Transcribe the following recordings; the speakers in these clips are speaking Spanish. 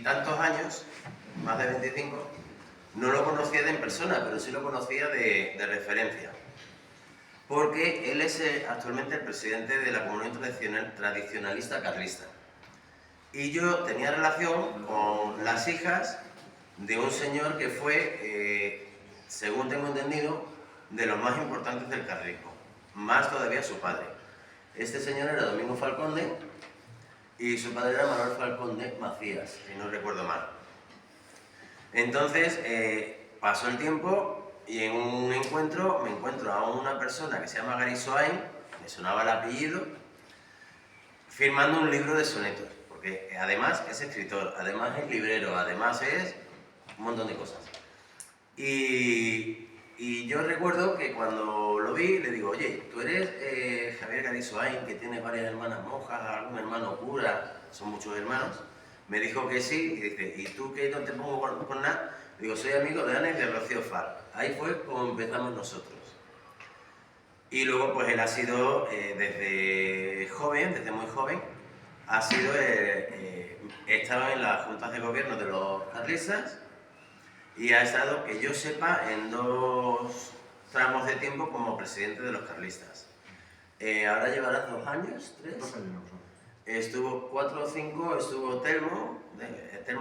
tantos años, más de 25, no lo conocía en persona, pero sí lo conocía de referencia. Porque él es actualmente el presidente de la Comunión Tradicionalista Carlista. Y yo tenía relación con las hijas de un señor que fue, según tengo entendido, de los más importantes del carlismo. Más todavía su padre. Este señor era Domingo Falconde y su padre era Manuel Falconde Macías, si no recuerdo mal. Entonces, pasó el tiempo y en un encuentro me encuentro a una persona que se llama Gary Soain, me sonaba el apellido, firmando un libro de sonetos, porque además es escritor, además es librero, además es un montón de cosas. Y yo recuerdo que cuando lo vi, le digo, oye, tú eres Javier Gary Soain, que tienes varias hermanas monjas, algún hermano cura, son muchos hermanos. Me dijo que sí, y dice, ¿y tú qué no te pongo con nada? Digo, soy amigo de Ana y de Rocío Far. Ahí fue como empezamos nosotros. Y luego, pues él ha sido, desde joven, desde muy joven, ha sido, he estado en las juntas de gobierno de los carlistas y ha estado, que yo sepa, en 2 tramos de tiempo como presidente de los carlistas. Ahora llevará 2 años, 3. 2 años. Estuvo 4 o 5, estuvo Telmo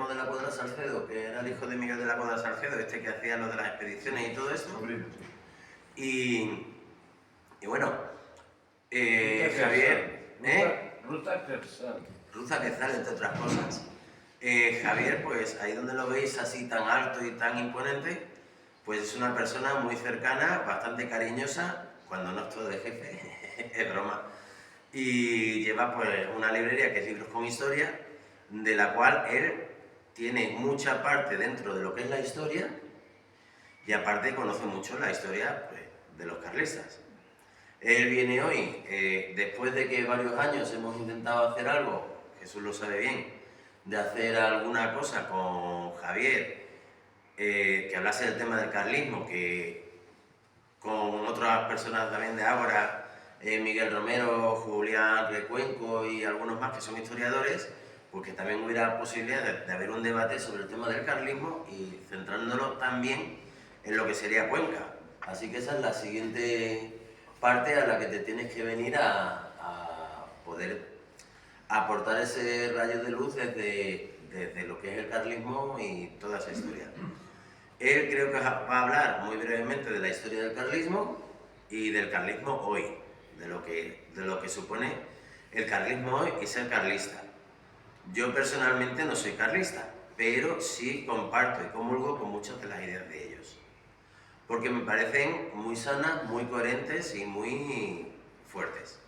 de la Cuadra Salcedo, que era el hijo de Miguel de la Cuadra Salcedo, este que hacía lo de las expediciones y todo esto. Sobrino, sí. Y bueno, Javier... Ruta Quetzal. Ruta Quetzal, entre otras cosas. Javier, pues ahí donde lo veis así tan alto y tan imponente, pues es una persona muy cercana, bastante cariñosa, cuando no es todo de jefe, es broma. Y lleva pues una librería que es Libros con Historia, de la cual él tiene mucha parte dentro de lo que es la historia y aparte conoce mucho la historia pues, de los carlistas. Él viene hoy, después de que varios años hemos intentado hacer algo, Jesús lo sabe bien, de hacer alguna cosa con Javier, que hablase del tema del carlismo, que con otras personas también de Ágora, Miguel Romero, Julián Recuenco y algunos más que son historiadores, pues que también hubiera posibilidad de haber un debate sobre el tema del carlismo y centrándolo también en lo que sería Cuenca. Así que esa es la siguiente parte a la que te tienes que venir a poder aportar ese rayo de luz desde lo que es el carlismo y toda esa historia. Él creo que va a hablar muy brevemente de la historia del carlismo y del carlismo hoy, de lo que supone el carlismo hoy y ser carlista. Yo personalmente no soy carlista, pero sí comparto y comulgo con muchas de las ideas de ellos, porque me parecen muy sanas, muy coherentes y muy fuertes.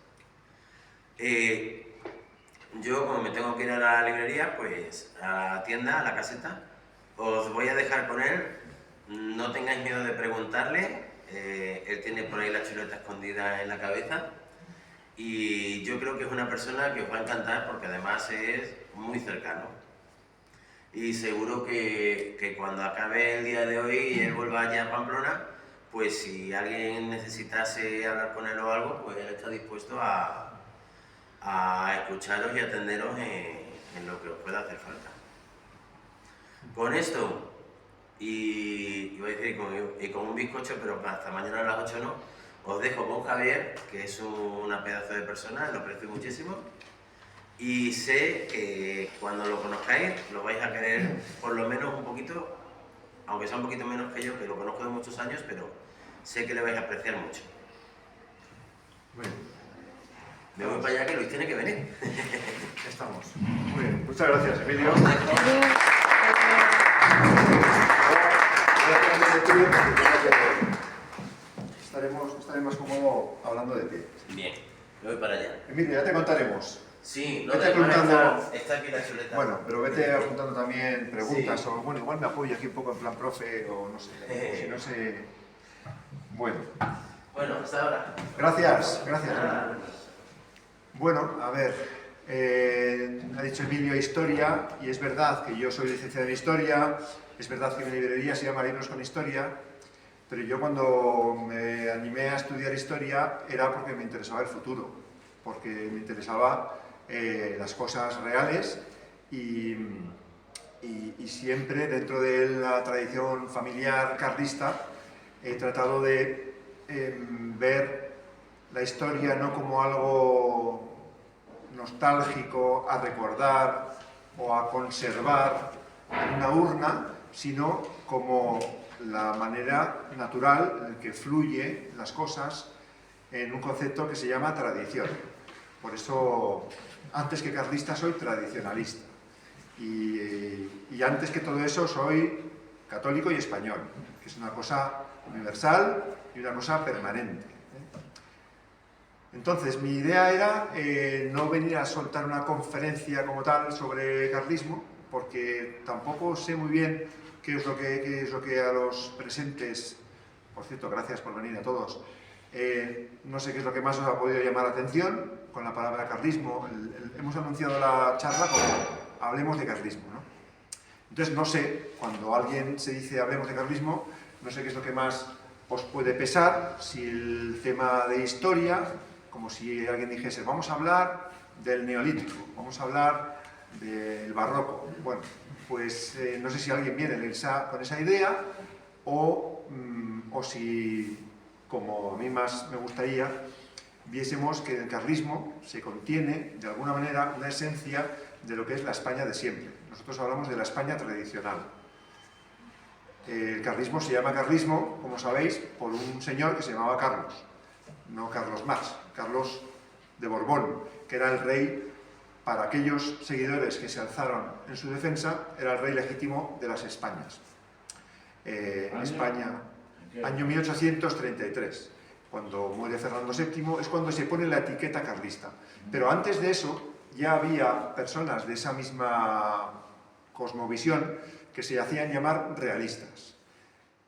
Yo, como me tengo que ir a la librería, pues a la tienda, a la caseta, os voy a dejar con él. No tengáis miedo de preguntarle, él tiene por ahí la chuleta escondida en la cabeza y yo creo que es una persona que os va a encantar porque además es muy cercano. Y seguro que cuando acabe el día de hoy y él vuelva allá a Pamplona, pues si alguien necesitase hablar con él o algo, pues él está dispuesto a escucharos y atenderos en lo que os pueda hacer falta. Con esto, y iba a decir y con un bizcocho, pero hasta mañana a las 8 no, os dejo con Javier, que es una pedazo de persona, lo aprecio muchísimo, y sé que cuando lo conozcáis lo vais a querer por lo menos un poquito, aunque sea un poquito menos que yo, que lo conozco de muchos años, pero sé que le vais a apreciar mucho. Bueno. Me voy para allá que Luis tiene que venir. Ya estamos. Muy bien, muchas gracias, Emilio. Estaré más cómodo hablando de pie. Bien, me voy para allá. Emilio, ya te contaremos. Sí, no vete te apuntando. está aquí la chuleta. Bueno, pero vete apuntando también preguntas Sí. o, bueno, igual me apoyo aquí un poco en plan profe o no sé, si no sé. Bueno. Bueno, hasta ahora. Gracias. Bueno, a ver, ha dicho Emilio historia, y es verdad que yo soy licenciado en historia, es verdad que mi librería se llama Libros con Historia, pero yo cuando me animé a estudiar historia era porque me interesaba el futuro, porque me interesaba las cosas reales y y siempre dentro de la tradición familiar carlista he tratado de ver la historia no como algo nostálgico a recordar o a conservar en una urna, sino como la manera natural en la que fluyen las cosas en un concepto que se llama tradición. Por eso, antes que carlista, soy tradicionalista. Y antes que todo eso, soy católico y español, que es una cosa universal y una cosa permanente. Entonces, mi idea era no venir a soltar una conferencia como tal sobre carlismo, porque tampoco sé muy bien qué es lo que a los presentes, por cierto, gracias por venir a todos, no sé qué es lo que más os ha podido llamar la atención con la palabra carlismo. Hemos anunciado la charla como hablemos de carlismo, ¿no? Entonces, no sé, cuando alguien se dice hablemos de carlismo, no sé qué es lo que más os puede pesar, si el tema de historia, como si alguien dijese, vamos a hablar del neolítico, vamos a hablar del barroco. Bueno, pues no sé si alguien viene con esa idea o si, como a mí más me gustaría, viésemos que en el carlismo se contiene, de alguna manera, una esencia de lo que es la España de siempre. Nosotros hablamos de la España tradicional. El carlismo se llama carlismo, como sabéis, por un señor que se llamaba Carlos, no Carlos Marx, Carlos de Borbón, que era el rey, para aquellos seguidores que se alzaron en su defensa, era el rey legítimo de las Españas. España, año 1833, cuando muere Fernando VII, es cuando se pone la etiqueta carlista. Pero antes de eso, ya había personas de esa misma cosmovisión que se hacían llamar realistas.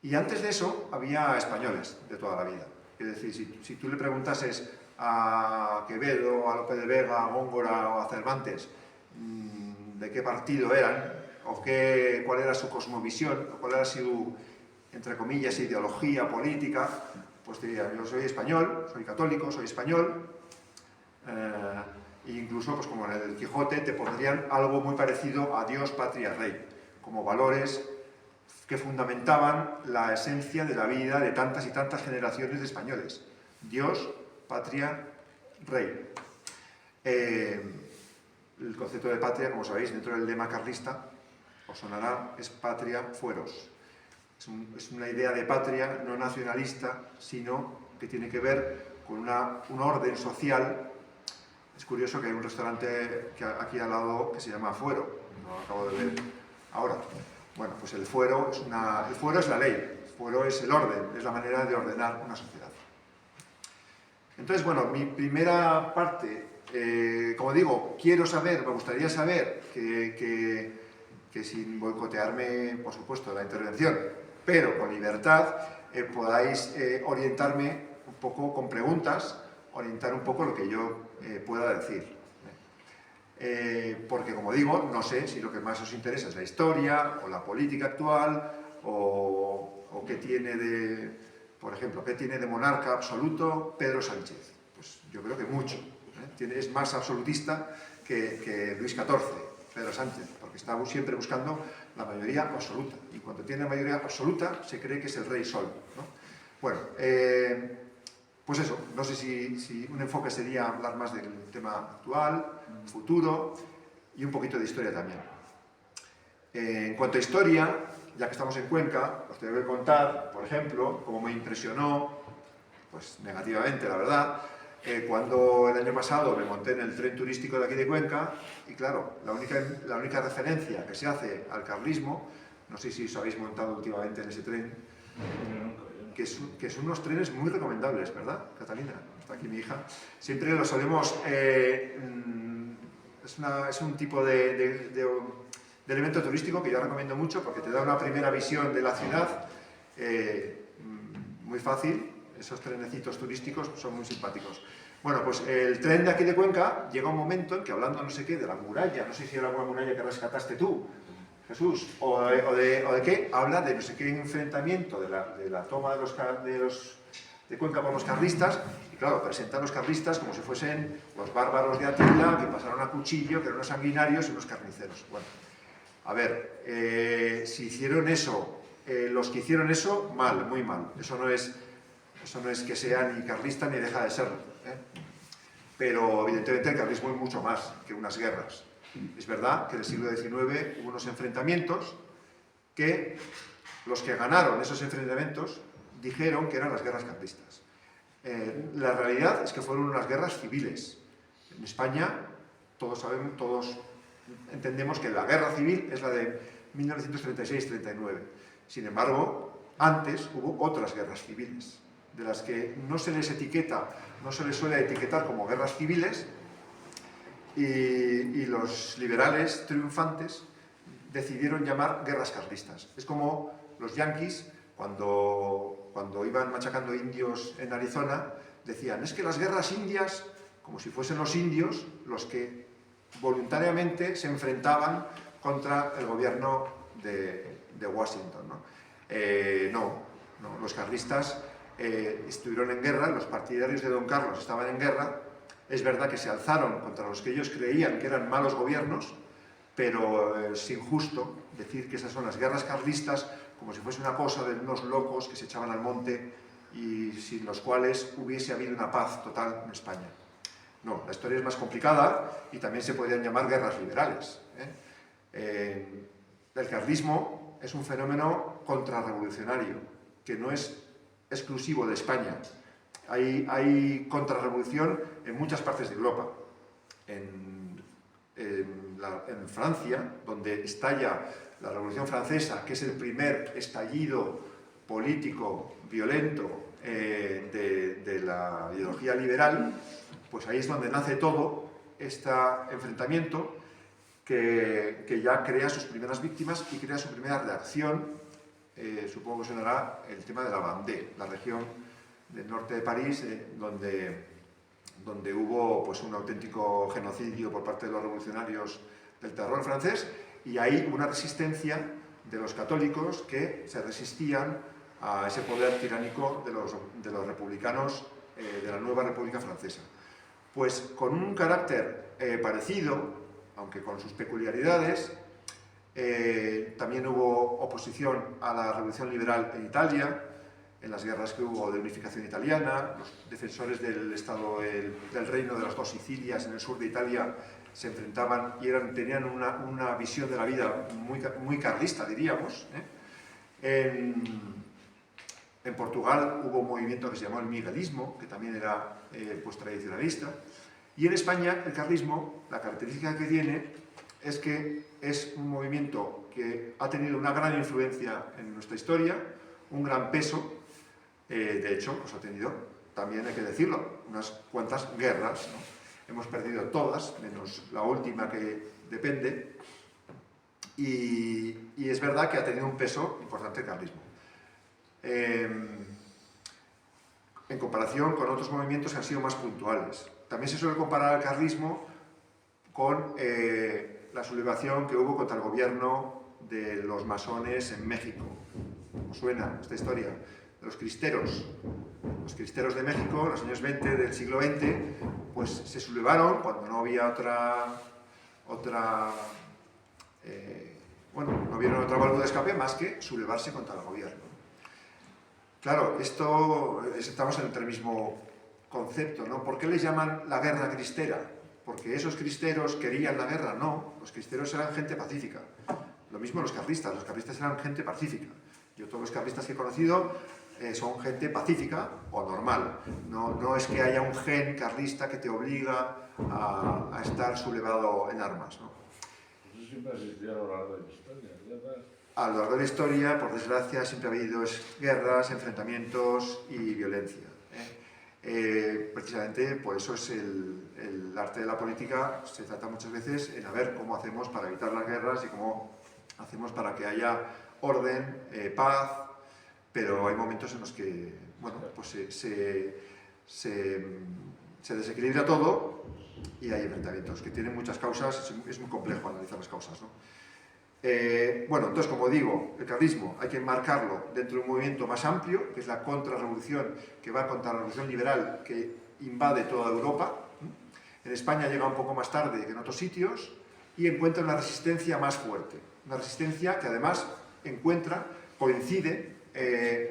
Y antes de eso había españoles de toda la vida. Es decir, si tú le preguntases a Quevedo, a Lope de Vega, a Góngora o a Cervantes de qué partido eran, o cuál era su cosmovisión, o cuál era su, entre comillas, ideología política, pues te dirían, yo soy español, soy católico, soy español, e incluso, pues como en el Quijote, te pondrían algo muy parecido a Dios, patria, rey, como valores que fundamentaban la esencia de la vida de tantas y tantas generaciones de españoles. Dios, patria, rey. El concepto de patria, como sabéis, dentro del lema carlista, os sonará, es patria fueros. Es una idea de patria no nacionalista, sino que tiene que ver con un orden social. Es curioso que hay un restaurante aquí al lado que se llama Fuero, lo acabo de ver ahora. Bueno, pues el fuero es la ley, el fuero es el orden, es la manera de ordenar una sociedad. Entonces, bueno, mi primera parte, como digo, me gustaría saber que sin boicotearme, por supuesto, la intervención, pero con libertad, podáis orientarme un poco con preguntas, orientar un poco lo que yo pueda decir. Porque, como digo, no sé si lo que más os interesa es la historia o la política actual o qué tiene de, por ejemplo, qué tiene de monarca absoluto Pedro Sánchez. Pues yo creo que mucho. Es más absolutista que Luis XIV, Pedro Sánchez, porque está siempre buscando la mayoría absoluta. Y cuando tiene mayoría absoluta se cree que es el rey sol, ¿no? Bueno, pues eso, no sé si un enfoque sería hablar más del tema actual, futuro y un poquito de historia también. En cuanto a historia, ya que estamos en Cuenca, os tengo que contar, por ejemplo, cómo me impresionó, pues negativamente, la verdad, cuando el año pasado me monté en el tren turístico de aquí de Cuenca y claro, la única referencia que se hace al carlismo, no sé si os habéis montado últimamente en ese tren, que son unos trenes muy recomendables, ¿verdad, Catalina? Está aquí mi hija. Siempre lo solemos... es un tipo de elemento turístico que yo recomiendo mucho porque te da una primera visión de la ciudad muy fácil. Esos trenecitos turísticos son muy simpáticos. Bueno, pues el tren de aquí de Cuenca llega un momento en que hablando no sé qué de la muralla, no sé si era alguna muralla que rescataste tú, Jesús, o de qué, habla de no sé qué enfrentamiento de la toma de Cuenca por los carlistas, y claro, presentan los carlistas como si fuesen los bárbaros de Atila, que pasaron a cuchillo, que eran unos sanguinarios y unos carniceros. Bueno, A ver, si hicieron eso, los que hicieron eso, mal, muy mal. Eso no es que sea ni carlista ni deja de serlo, ¿eh? Pero evidentemente el carlismo es mucho más que unas guerras. Es verdad que en el siglo XIX hubo unos enfrentamientos que los que ganaron esos enfrentamientos dijeron que eran las guerras carlistas. La realidad es que fueron unas guerras civiles. En España todos entendemos que la guerra civil es la de 1936-39. Sin embargo, antes hubo otras guerras civiles, de las que no se les suele etiquetar como guerras civiles, y los liberales triunfantes decidieron llamar guerras carlistas. Es como los yanquis, cuando iban machacando indios en Arizona, decían, es que las guerras indias, como si fuesen los indios los que voluntariamente se enfrentaban contra el gobierno de Washington, ¿no? No, los carlistas estuvieron en guerra, los partidarios de Don Carlos estaban en guerra. Es verdad que se alzaron contra los que ellos creían que eran malos gobiernos, pero es injusto decir que esas son las guerras carlistas como si fuese una cosa de unos locos que se echaban al monte y sin los cuales hubiese habido una paz total en España. No, la historia es más complicada y también se podrían llamar guerras liberales, ¿eh? El carlismo es un fenómeno contrarrevolucionario que no es exclusivo de España. Hay contrarrevolución en muchas partes de Europa. En Francia, donde estalla la Revolución Francesa, que es el primer estallido político violento de la ideología liberal, pues ahí es donde nace todo este enfrentamiento que ya crea sus primeras víctimas y crea su primera reacción. Supongo que sonará el tema de la Vendée, la región del norte de París, donde hubo pues, un auténtico genocidio por parte de los revolucionarios del terror francés, y hay una resistencia de los católicos que se resistían a ese poder tiránico de los republicanos de la nueva República Francesa. Pues con un carácter parecido, aunque con sus peculiaridades, también hubo oposición a la Revolución Liberal en Italia, en las guerras que hubo de unificación italiana. Los defensores del Estado, del Reino de las Dos Sicilias en el sur de Italia se enfrentaban y tenían una visión de la vida muy carlista, diríamos, ¿eh? En Portugal hubo un movimiento que se llamó el miguelismo, que también era pues, tradicionalista. Y en España el carlismo, la característica que tiene es que es un movimiento que ha tenido una gran influencia en nuestra historia, un gran peso. De hecho, pues ha tenido, también hay que decirlo, unas cuantas guerras, ¿no? Hemos perdido todas, menos la última que depende, y es verdad que ha tenido un peso importante el carlismo. En comparación con otros movimientos que han sido más puntuales. También se suele comparar el carlismo con la sublevación que hubo contra el gobierno de los masones en México. ¿Os suena esta historia? Los cristeros de México, en los años 20 del siglo XX, pues se sublevaron cuando no había no vieron otra válvula de escape más que sublevarse contra el gobierno. Claro, estamos en el mismo concepto, ¿no? ¿Por qué les llaman la guerra cristera? ¿Porque esos cristeros querían la guerra? No, los cristeros eran gente pacífica. Lo mismo los carlistas eran gente pacífica. Yo todos los carlistas que he conocido son gente pacífica o normal. No es que haya un gen carlista que te obliga a estar sublevado en armas, ¿no? Eso siempre ha existido a lo largo de la historia, ¿verdad? A lo largo de la historia, por desgracia, siempre ha habido guerras, enfrentamientos y violencia. Precisamente por eso es el arte de la política, se trata muchas veces en ver cómo hacemos para evitar las guerras y cómo hacemos para que haya orden, paz, pero hay momentos en los que bueno, pues se desequilibra todo y hay enfrentamientos que tienen muchas causas. Es muy complejo analizar las causas, ¿no? Bueno, entonces, como digo, el carlismo hay que enmarcarlo dentro de un movimiento más amplio, que es la contrarrevolución, que va contra la revolución liberal que invade toda Europa. En España llega un poco más tarde que en otros sitios, y encuentra una resistencia más fuerte. Una resistencia que además coincide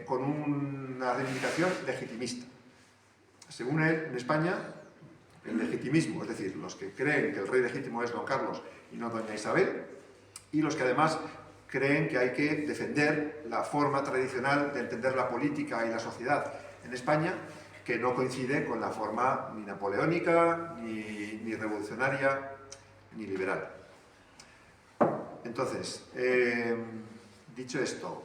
con una reivindicación legitimista. Según él, en España, el legitimismo, es decir, los que creen que el rey legítimo es don Carlos y no doña Isabel, y los que además creen que hay que defender la forma tradicional de entender la política y la sociedad en España, que no coincide con la forma ni napoleónica, ni revolucionaria, ni liberal. Entonces, dicho esto,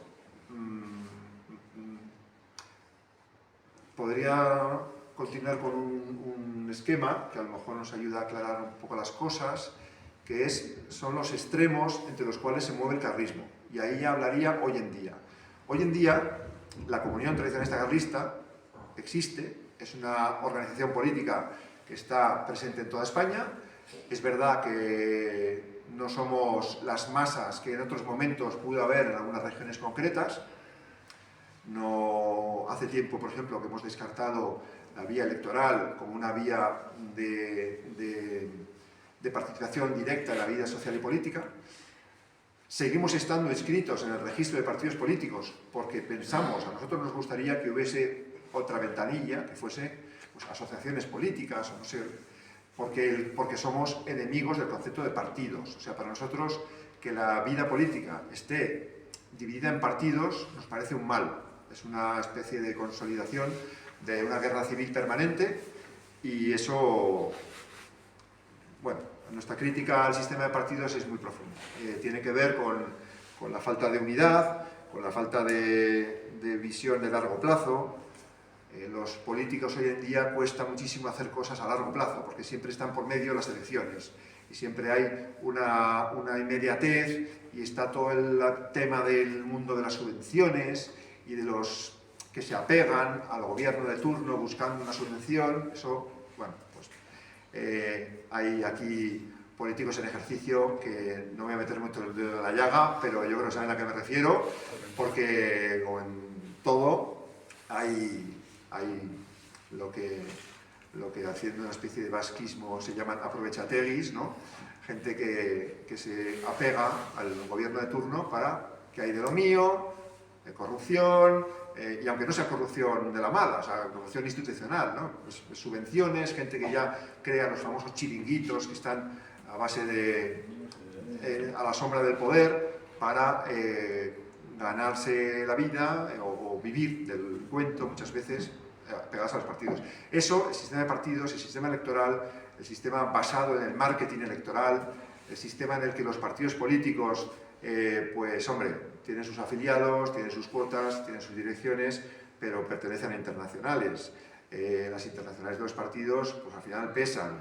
podría continuar con un esquema que a lo mejor nos ayuda a aclarar un poco las cosas, que son los extremos entre los cuales se mueve el carlismo. Y ahí ya hablaría hoy en día. Hoy en día, la Comunión Tradicionalista Carlista existe, es una organización política que está presente en toda España. Es verdad que no somos las masas que en otros momentos pudo haber en algunas regiones concretas. No hace tiempo, por ejemplo, que hemos descartado la vía electoral como una vía de participación directa en la vida social y política. Seguimos estando inscritos en el registro de partidos políticos porque pensamos, a nosotros nos gustaría que hubiese otra ventanilla, que fuese pues, asociaciones políticas, o no sé, porque somos enemigos del concepto de partidos. O sea, para nosotros que la vida política esté dividida en partidos nos parece un mal. Es una especie de consolidación de una guerra civil permanente y eso, bueno, nuestra crítica al sistema de partidos es muy profunda. Tiene que ver con la falta de unidad, con la falta de visión de largo plazo. Los políticos hoy en día cuesta muchísimo hacer cosas a largo plazo porque siempre están por medio las elecciones y siempre hay una inmediatez y está todo el tema del mundo de las subvenciones y de los que se apegan al gobierno de turno buscando una subvención. Eso, bueno, pues hay aquí políticos en ejercicio que no voy a meter mucho el dedo en la llaga, pero yo creo que saben a qué me refiero, porque como en todo hay lo que haciendo una especie de vasquismo se llaman aprovechateguis, ¿no? Gente que se apega al gobierno de turno para que hay de lo mío, de corrupción, y aunque no sea corrupción de la mala, o sea, corrupción institucional, ¿no? Pues subvenciones, gente que ya crea los famosos chiringuitos que están a base a la sombra del poder para ganarse la vida o vivir del cuento muchas veces pegadas a los partidos. Eso, el sistema de partidos, el sistema electoral, el sistema basado en el marketing electoral, el sistema en el que los partidos políticos, pues hombre, tienen sus afiliados, tienen sus cuotas, tienen sus direcciones, pero pertenecen a internacionales. Las internacionales de los partidos, pues al final pesan.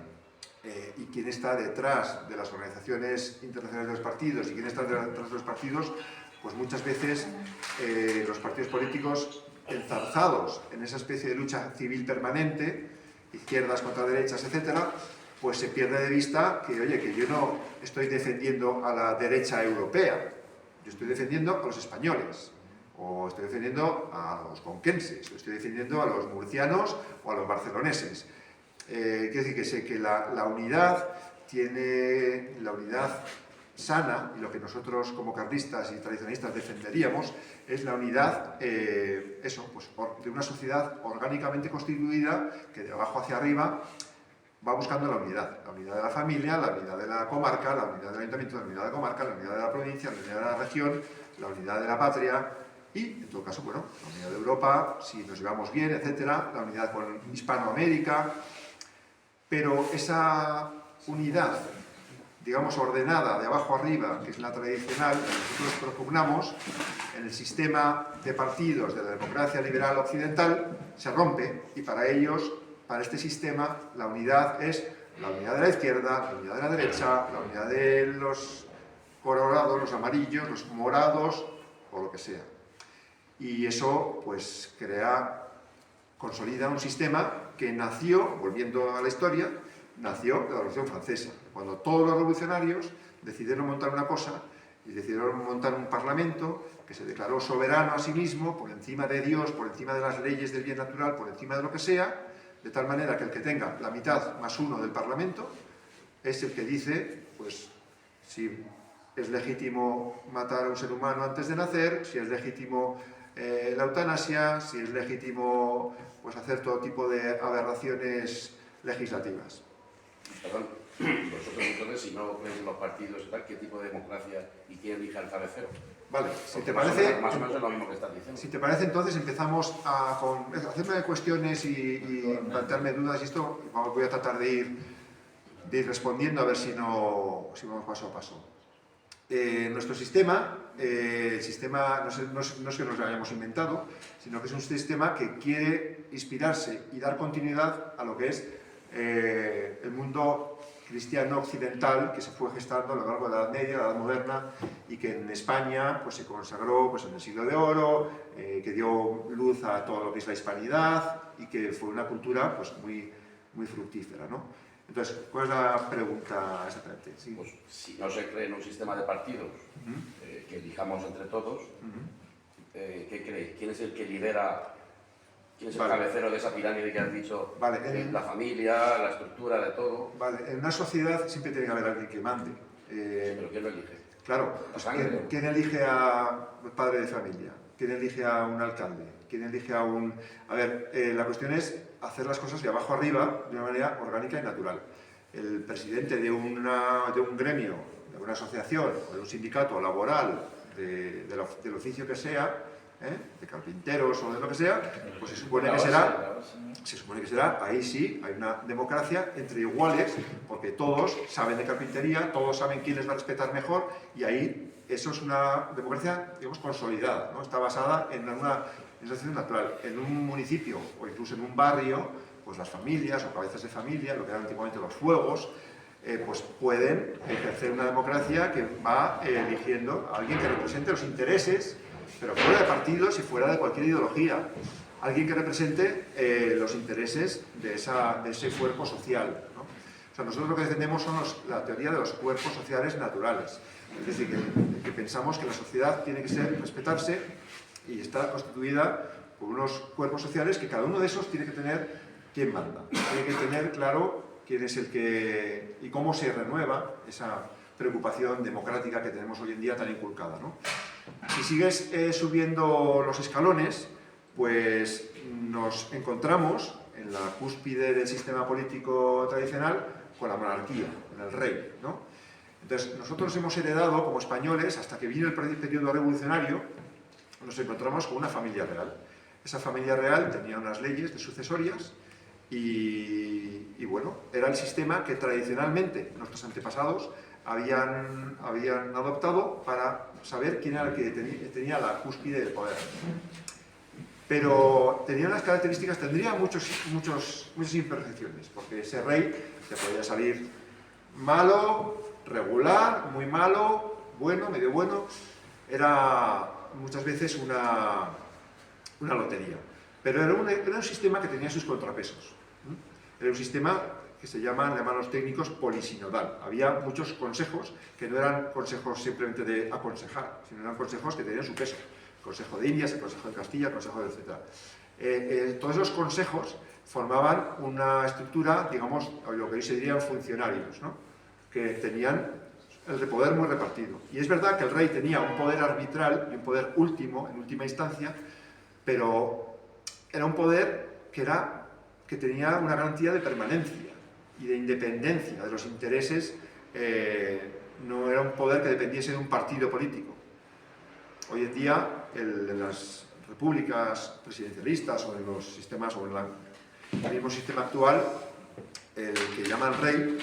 Y quién está detrás de las organizaciones internacionales de los partidos y quién está detrás de los partidos, pues muchas veces los partidos políticos enzarzados en esa especie de lucha civil permanente, izquierdas contra derechas, etcétera, pues se pierde de vista que, oye, que yo no estoy defendiendo a la derecha europea, yo estoy defendiendo a los españoles, o estoy defendiendo a los conquenses, o estoy defendiendo a los murcianos o a los barceloneses. Quiero decir que la unidad tiene la unidad sana, y lo que nosotros como carlistas y tradicionalistas defenderíamos es la unidad pues, de una sociedad orgánicamente constituida que de abajo hacia arriba va buscando la unidad de la familia, la unidad de la comarca, la unidad del ayuntamiento, la unidad de la comarca, la unidad de la provincia, la unidad de la región, la unidad de la patria y, en todo caso, bueno, la unidad de Europa, si nos llevamos bien, etcétera, la unidad con Hispanoamérica. Pero esa unidad, digamos, ordenada de abajo arriba, que es la tradicional que nosotros propugnamos, en el sistema de partidos de la democracia liberal occidental, se rompe y para ellos, para este sistema, la unidad es la unidad de la izquierda, la unidad de la derecha, la unidad de los colorados, los amarillos, los morados o lo que sea. Y eso, pues, consolida un sistema que nació, volviendo a la historia, nació de la Revolución Francesa, cuando todos los revolucionarios decidieron montar una cosa y decidieron montar un parlamento que se declaró soberano a sí mismo, por encima de Dios, por encima de las leyes del bien natural, por encima de lo que sea, de tal manera que el que tenga la mitad más uno del parlamento es el que dice, pues, si es legítimo matar a un ser humano antes de nacer, si es legítimo la eutanasia, si es legítimo pues, hacer todo tipo de aberraciones legislativas. Perdón, vosotros entonces, si no creéis en los partidos y tal, ¿qué tipo de democracia y quién elige al cabecero? Vale, si Porque te más o parece... menos- más o menos es lo mismo que estás diciendo. Si te parece, entonces empezamos a hacerme cuestiones y plantearme dudas y esto voy a tratar de ir respondiendo a ver si vamos paso a paso. Nuestro sistema, el sistema no es que nos lo hayamos inventado, sino que es un sistema que quiere inspirarse y dar continuidad a lo que es el mundo cristiano occidental que se fue gestando a lo largo de la Edad Media, la Edad Moderna, y que en España pues, se consagró pues, en el Siglo de Oro, que dio luz a todo lo que es la hispanidad y que fue una cultura pues, muy fructífera, ¿no? Entonces, ¿cuál es la pregunta exactamente? ¿Sí? Pues si no se cree en un sistema de partidos que elijamos entre todos, ¿qué creéis? ¿Quién es el que lidera? ¿Quién es el cabecero de esa pirámide que has dicho? Vale, La familia, la estructura de todo. Vale, en una sociedad siempre tiene que haber alguien que mande. ¿Pero quién lo elige? Claro, La sangre. ¿quién elige a un padre de familia? ¿Quién elige a un alcalde? ¿Quién elige a un...? A ver, la cuestión es hacer las cosas de abajo arriba de una manera orgánica y natural. El presidente de un gremio, de una asociación, o de un sindicato laboral, del oficio que sea, de carpinteros o de lo que sea, pues se supone que será, ahí sí, hay una democracia entre iguales, porque todos saben de carpintería, todos saben quién les va a respetar mejor, y ahí eso es una democracia, digamos, consolidada, ¿no? Está basada en una situación natural. En un municipio o incluso en un barrio, pues las familias o cabezas de familia, lo que eran antiguamente los fuegos, pues pueden ejercer una democracia que va eligiendo a alguien que represente los intereses, pero fuera de partidos y fuera de cualquier ideología. Alguien que represente los intereses de ese cuerpo social, ¿no? O sea, nosotros lo que defendemos son la teoría de los cuerpos sociales naturales. Es decir, que pensamos que la sociedad tiene que respetarse y está constituida por unos cuerpos sociales que cada uno de esos tiene que tener quién manda. Tiene que tener claro quién es el que... y cómo se renueva esa preocupación democrática que tenemos hoy en día tan inculcada, ¿no? Si sigues subiendo los escalones, pues nos encontramos en la cúspide del sistema político tradicional con la monarquía, con el rey, ¿no? Entonces, nosotros hemos heredado, como españoles, hasta que vino el periodo revolucionario, nos encontramos con una familia real. Esa familia real tenía unas leyes de sucesorias y bueno, era el sistema que tradicionalmente nuestros antepasados habían adoptado para saber quién era el que tenía la cúspide del poder. Pero tenía unas características, tendría muchas imperfecciones, porque ese rey te podía salir malo, regular, muy malo, bueno, medio bueno. Era muchas veces una lotería. Pero era un sistema que tenía sus contrapesos. Era un sistema que se llaman los técnicos polisinodal. Había muchos consejos que no eran consejos simplemente de aconsejar, sino eran consejos que tenían su peso. El Consejo de Indias, el Consejo de Castilla, el Consejo de etc. Todos esos consejos formaban una estructura, digamos, lo que hoy se dirían funcionarios, ¿no? Que tenían el poder muy repartido. Y es verdad que el rey tenía un poder arbitral y un poder último, en última instancia, pero era un poder que tenía una garantía de permanencia y de independencia de los intereses. No era un poder que dependiese de un partido político. Hoy en día, en las repúblicas presidencialistas o en los sistemas, o en el mismo sistema actual, el que llaman rey,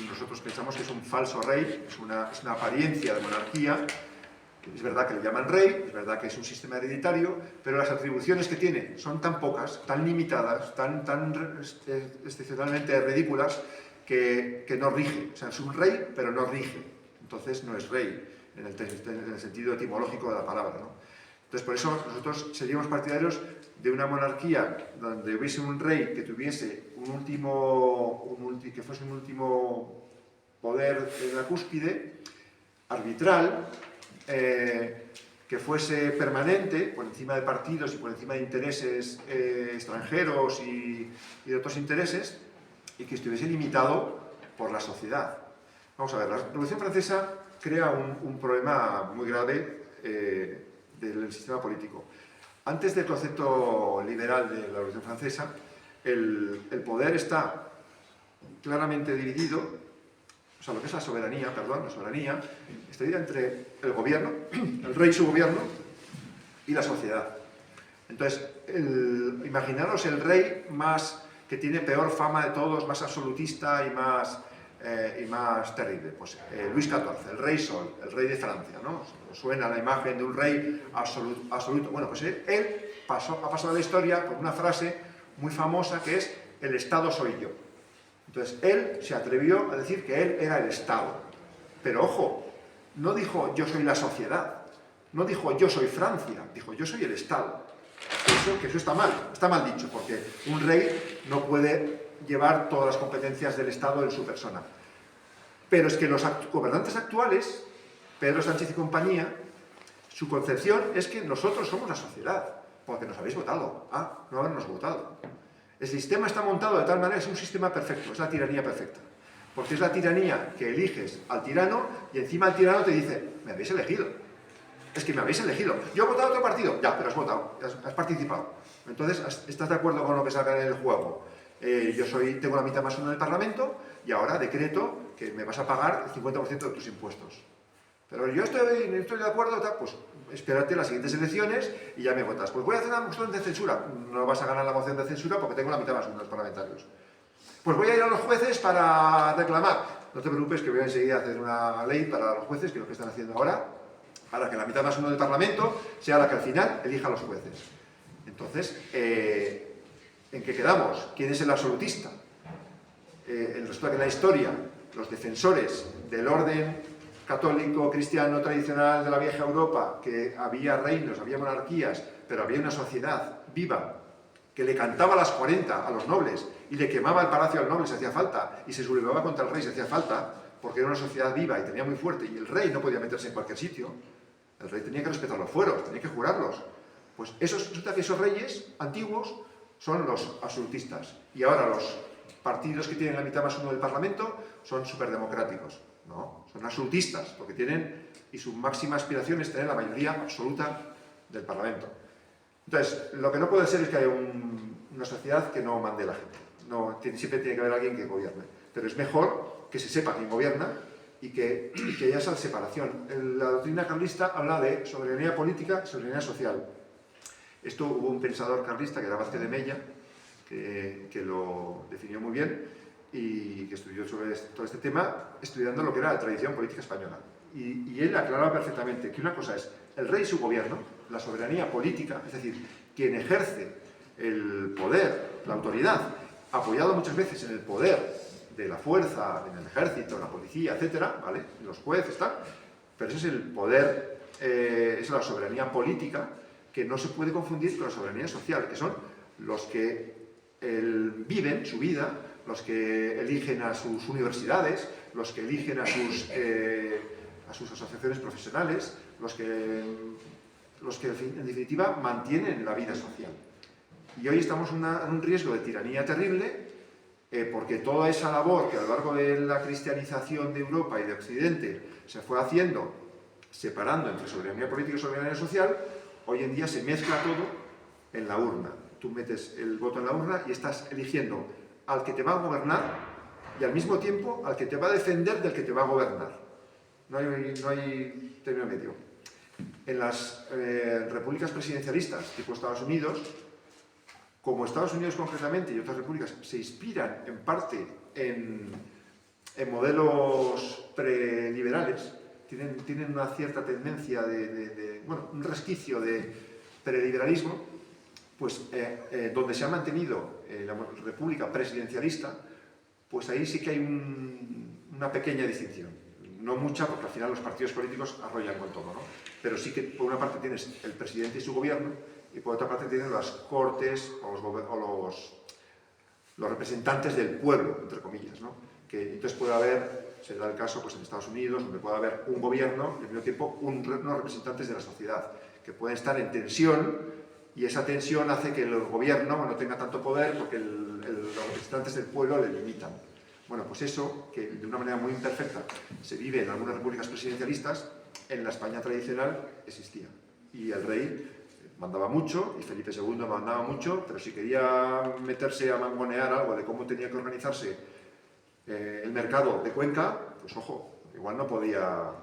nosotros pensamos que es un falso rey, es una apariencia de monarquía. Es verdad que le llaman rey, es verdad que es un sistema hereditario, pero las atribuciones que tiene son tan pocas, tan limitadas, tan excepcionalmente ridículas, que no rige. O sea, es un rey, pero no rige. Entonces no es rey, en el sentido etimológico de la palabra, ¿no? Entonces, por eso nosotros seríamos partidarios de una monarquía donde hubiese un rey que tuviese que fuese un último poder en la cúspide, arbitral, que fuese permanente, por encima de partidos y por encima de intereses extranjeros y de otros intereses, y que estuviese limitado por la sociedad. Vamos a ver, la Revolución Francesa crea un problema muy grave del sistema político. Antes del concepto liberal de la Revolución Francesa, el poder está claramente dividido, o sea, lo que es la soberanía está dividida entre el gobierno, el rey y su gobierno, y la sociedad. Entonces, imaginaros el rey que tiene peor fama de todos, más absolutista y más terrible. Pues Luis XIV, el rey Sol, el rey de Francia, ¿no? Suena la imagen de un rey absoluto. Bueno, pues él ha pasado a la historia con una frase muy famosa que es: el Estado soy yo. Entonces, él se atrevió a decir que él era el Estado. Pero ojo, no dijo yo soy la sociedad, no dijo yo soy Francia, dijo yo soy el Estado. Que eso está mal dicho, porque un rey no puede llevar todas las competencias del Estado en su persona. Pero es que los gobernantes actuales, Pedro Sánchez y compañía, su concepción es que nosotros somos la sociedad, porque nos habéis votado. No habernos votado. El sistema está montado de tal manera, es un sistema perfecto, es la tiranía perfecta. Porque es la tiranía que eliges al tirano y encima el tirano te dice: me habéis elegido. Es que me habéis elegido. Yo he votado a otro partido. Ya, pero has votado, has participado. Entonces, ¿estás de acuerdo con lo que salga en el juego? Tengo la mitad más uno en el Parlamento y ahora decreto que me vas a pagar el 50% de tus impuestos. Pero yo estoy de acuerdo, pues espérate las siguientes elecciones y ya me votas. Pues voy a hacer una moción de censura. No vas a ganar la moción de censura porque tengo la mitad más uno de los parlamentarios. Pues voy a ir a los jueces para reclamar. No te preocupes, que voy a enseguida a hacer una ley para los jueces, que es lo que están haciendo ahora, para que la mitad más uno del Parlamento sea la que al final elija a los jueces. Entonces, ¿en qué quedamos? ¿Quién es el absolutista? Resulta que en la historia los defensores del orden católico, cristiano, tradicional de la vieja Europa, que había reinos, había monarquías, pero había una sociedad viva que le cantaba a las 40 a los nobles y le quemaba el palacio al noble si hacía falta y se sublevaba contra el rey si hacía falta, porque era una sociedad viva y tenía muy fuerte, y el rey no podía meterse en cualquier sitio. El rey tenía que respetar los fueros, tenía que jurarlos. Pues resulta que esos reyes antiguos son los absolutistas. Y ahora los partidos que tienen la mitad más uno del Parlamento son superdemocráticos. No, son absolutistas, porque y su máxima aspiración es tener la mayoría absoluta del Parlamento. Entonces, lo que no puede ser es que haya una sociedad que no mande la gente. Siempre tiene que haber alguien que gobierne. Pero es mejor que se sepa quién gobierna y que haya esa separación. La doctrina carlista habla de soberanía política y soberanía social. Esto hubo un pensador carlista, que era Vázquez de Mella, que lo definió muy bien y que estudió sobre todo este tema, estudiando lo que era la tradición política española. Y él aclaraba perfectamente que una cosa es el rey y su gobierno, la soberanía política, es decir, quien ejerce el poder, la autoridad, apoyado muchas veces en el poder de la fuerza, en el ejército, la policía, etcétera, ¿vale? Los jueces, tal. Pero ese es el poder, es la soberanía política, que no se puede confundir con la soberanía social, que son los que viven su vida, los que eligen a sus universidades, los que eligen a sus asociaciones profesionales, los que en definitiva mantienen la vida social. Y hoy estamos en un riesgo de tiranía terrible, porque toda esa labor que a lo largo de la cristianización de Europa y de Occidente se fue haciendo, separando entre soberanía política y soberanía social, hoy en día se mezcla todo en la urna. Tú metes el voto en la urna y estás eligiendo al que te va a gobernar y al mismo tiempo al que te va a defender del que te va a gobernar. No hay término medio. En las repúblicas presidencialistas, tipo Estados Unidos, como Estados Unidos concretamente y otras repúblicas se inspiran en parte en modelos preliberales, tienen una cierta tendencia un resquicio de preliberalismo, pues donde se ha mantenido la república presidencialista, pues ahí sí que hay una pequeña distinción. No mucha, porque al final los partidos políticos arrollan con todo, ¿no? Pero sí que por una parte tienes el presidente y su gobierno, y por otra parte tienes las cortes o los representantes del pueblo, entre comillas, ¿no? Que entonces puede haber, se da el caso pues en Estados Unidos, donde puede haber un gobierno y al mismo tiempo unos representantes de la sociedad, que pueden estar en tensión, y esa tensión hace que el gobierno no tenga tanto poder porque los representantes del pueblo le limitan. Bueno, pues eso, que de una manera muy imperfecta se vive en algunas repúblicas presidencialistas, en la España tradicional existía. Y el rey mandaba mucho, y Felipe II mandaba mucho, pero si quería meterse a mangonear algo de cómo tenía que organizarse el mercado de Cuenca, pues ojo, igual no podía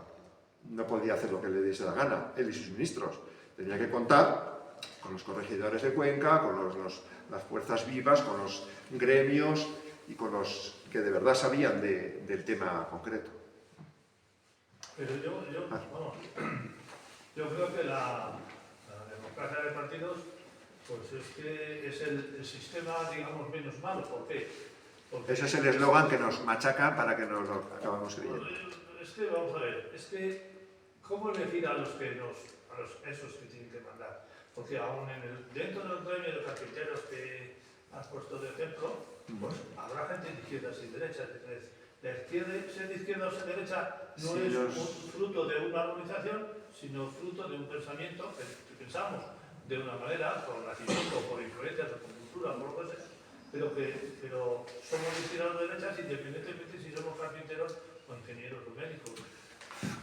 hacer lo que le diese la gana, él y sus ministros. Tenía que contar con los corregidores de Cuenca, con las fuerzas vivas, con los gremios y con los que de verdad sabían del tema concreto. Pero vamos, yo creo que la democracia de partidos, pues es que es el sistema, digamos, menos malo. ¿Por qué? Porque ese es el eslogan que nos machacan para que nos lo acabamos creyendo. es que, vamos a ver, es que, ¿cómo elegir a esos que tienen que mandar? Porque aún dentro del gremio de carpinteros que has puesto de ejemplo, pues habrá gente de izquierdas y derechas. Ser de izquierda o ser de derecha no Sí, es un fruto de una organización, sino fruto de un pensamiento que pensamos de una manera, por nacimiento, por influencias, por cultura, por lo que sea, pero somos de izquierdas o de derechas independientemente si somos carpinteros o ingenieros o médicos.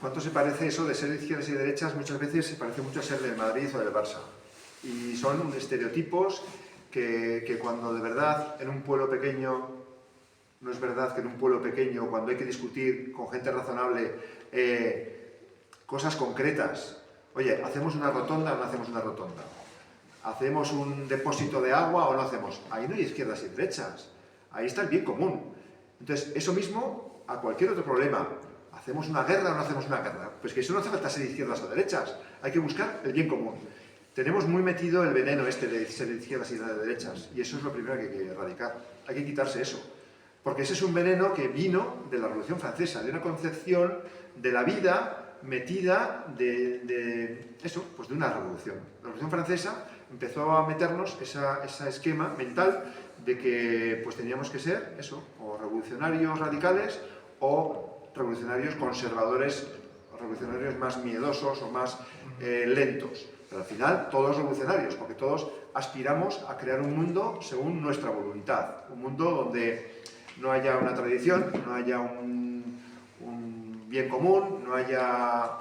¿Cuánto se parece eso de ser de izquierdas y derechas? Muchas veces se parece mucho a ser del Madrid o del Barça. Y son estereotipos que cuando de verdad en un pueblo pequeño, no es verdad que en un pueblo pequeño, cuando hay que discutir con gente razonable cosas concretas, oye, ¿hacemos una rotonda o no hacemos una rotonda? ¿Hacemos un depósito de agua o no hacemos? Ahí no hay izquierdas y derechas, ahí está el bien común. Entonces, eso mismo a cualquier otro problema. ¿Hacemos una guerra o no hacemos una guerra? Pues que eso no hace falta ser de izquierdas o derechas, hay que buscar el bien común. Tenemos muy metido el veneno este de ser de izquierdas y de derechas, y eso es lo primero que hay que erradicar. Hay que quitarse eso, porque ese es un veneno que vino de la Revolución Francesa, de una concepción de la vida metida de eso, pues de una revolución. La Revolución Francesa empezó a meternos ese esquema mental de que pues teníamos que ser eso, o revolucionarios radicales o revolucionarios conservadores, o revolucionarios más miedosos o más lentos. Pero al final todos revolucionarios, porque todos aspiramos a crear un mundo según nuestra voluntad, un mundo donde no haya una tradición, no haya un bien común, no haya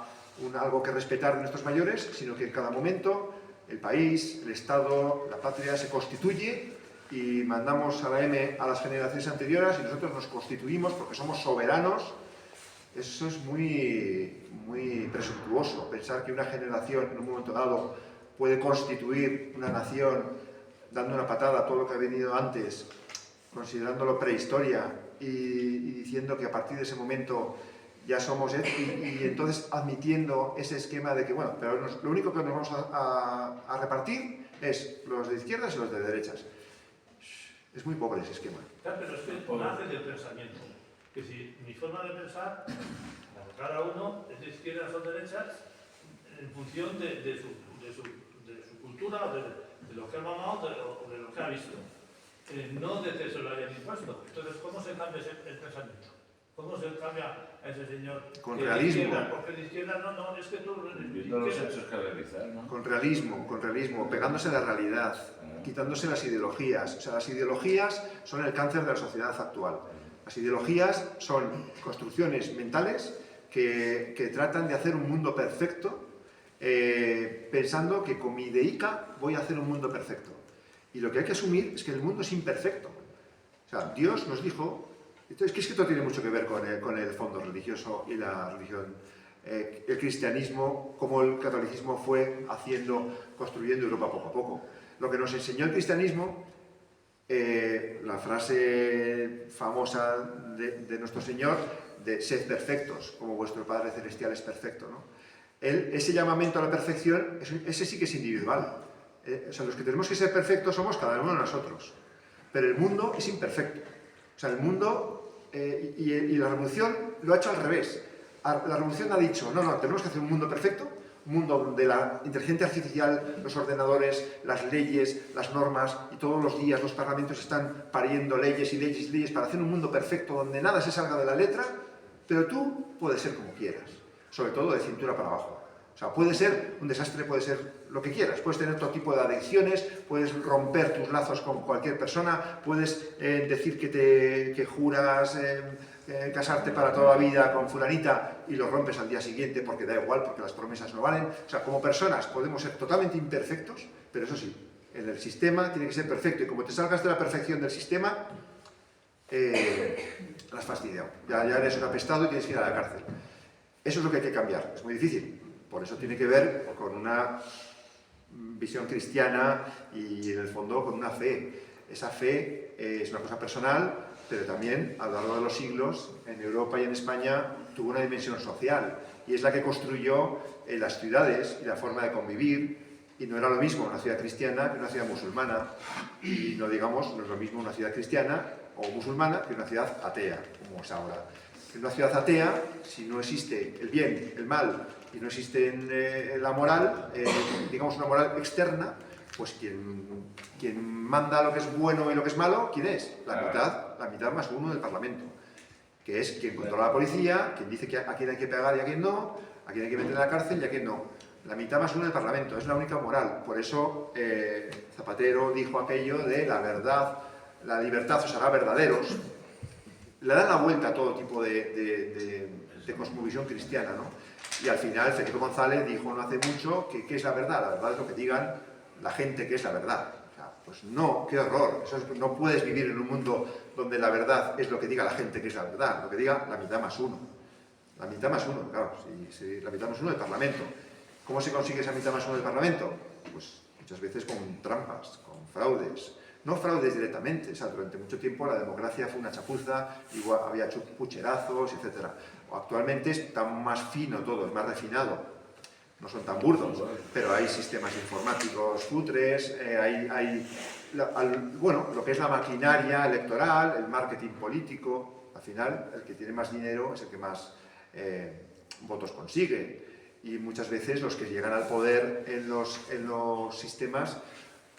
algo que respetar de nuestros mayores, sino que en cada momento el país, el Estado, la patria se constituye y mandamos a la M a las generaciones anteriores y nosotros nos constituimos porque somos soberanos. Eso es muy, muy presuntuoso, pensar que una generación en un momento dado puede constituir una nación dando una patada a todo lo que ha venido antes, considerándolo prehistoria y diciendo que a partir de ese momento ya somos y entonces admitiendo ese esquema de que, bueno, pero lo único que nos vamos a repartir es los de izquierdas y los de derechas. Es muy pobre ese esquema. Claro, pero es que nace del pensamiento. Que si mi forma de pensar, cada uno es de izquierdas o derechas en función de su cultura, de lo que ha mamado o de lo que ha visto. No de que se lo hayan impuesto. Entonces, ¿cómo se cambia el pensamiento? ¿Cómo se cambia a ese señor? Con realismo. Porque de izquierda no, es que tú... Viendo los hechos que realizar, ¿no? Con realismo, pegándose a la realidad, quitándose las ideologías. O sea, las ideologías son el cáncer de la sociedad actual. Las ideologías son construcciones mentales que tratan de hacer un mundo perfecto, pensando que con mi ideica voy a hacer un mundo perfecto. Y lo que hay que asumir es que el mundo es imperfecto. O sea, Dios nos dijo... Es que esto tiene mucho que ver con el fondo religioso y la religión. El cristianismo, como el catolicismo fue construyendo Europa poco a poco. Lo que nos enseñó el cristianismo, la frase famosa de nuestro Señor, de sed perfectos, como vuestro Padre Celestial es perfecto, ¿no? Ese llamamiento a la perfección, ese sí que es individual. O sea, los que tenemos que ser perfectos somos cada uno de nosotros. Pero el mundo es imperfecto. O sea, el mundo y la revolución lo ha hecho al revés. La revolución ha dicho, no, tenemos que hacer un mundo perfecto, un mundo donde la inteligencia artificial, los ordenadores, las leyes, las normas, y todos los días los parlamentos están pariendo leyes y leyes y leyes para hacer un mundo perfecto donde nada se salga de la letra, pero tú puedes ser como quieras, sobre todo de cintura para abajo. O sea, puede ser un desastre, puede ser lo que quieras. Puedes tener todo tipo de adicciones, puedes romper tus lazos con cualquier persona, puedes decir que juras casarte para toda la vida con fulanita y lo rompes al día siguiente porque da igual, porque las promesas no valen. O sea, como personas podemos ser totalmente imperfectos, pero eso sí, en el sistema tiene que ser perfecto. Y como te salgas de la perfección del sistema, la has fastidiado. Ya eres un apestado y tienes que ir a la cárcel. Eso es lo que hay que cambiar. Es muy difícil. Por eso tiene que ver con una visión cristiana y, en el fondo, con una fe. Esa fe es una cosa personal, pero también, a lo largo de los siglos, en Europa y en España, tuvo una dimensión social. Y es la que construyó las ciudades y la forma de convivir. Y no era lo mismo una ciudad cristiana que una ciudad musulmana. Y no digamos, no es lo mismo una ciudad cristiana o musulmana que una ciudad atea, como es ahora. En una ciudad atea, si no existe el bien, el mal, y no existe la moral, digamos una moral externa, pues quien manda lo que es bueno y lo que es malo, ¿quién es? La mitad más uno del Parlamento, que es quien controla a la policía, quien dice a quién hay que pegar y a quién no, a quién hay que meter en la cárcel y a quién no. La mitad más uno del Parlamento, es la única moral. Por eso Zapatero dijo aquello de la verdad, la libertad os hará verdaderos. Le dan la vuelta a todo tipo de cosmovisión cristiana, ¿no? Y al final Felipe González dijo no hace mucho que ¿qué es la verdad? La verdad es lo que digan la gente que es la verdad. O sea, pues no, qué horror. No puedes vivir en un mundo donde la verdad es lo que diga la gente que es la verdad, lo que diga la mitad más uno. La mitad más uno, claro, la mitad más uno del Parlamento. ¿Cómo se consigue esa mitad más uno del Parlamento? Pues muchas veces con trampas, con fraudes. No fraudes directamente, o sea, durante mucho tiempo la democracia fue una chapuza, igual había pucherazos, etc. Actualmente está más fino todo, es más refinado, no son tan burdos, pero hay sistemas informáticos futres, bueno, lo que es la maquinaria electoral, el marketing político. Al final, el que tiene más dinero es el que más votos consigue. Y muchas veces los que llegan al poder en los sistemas,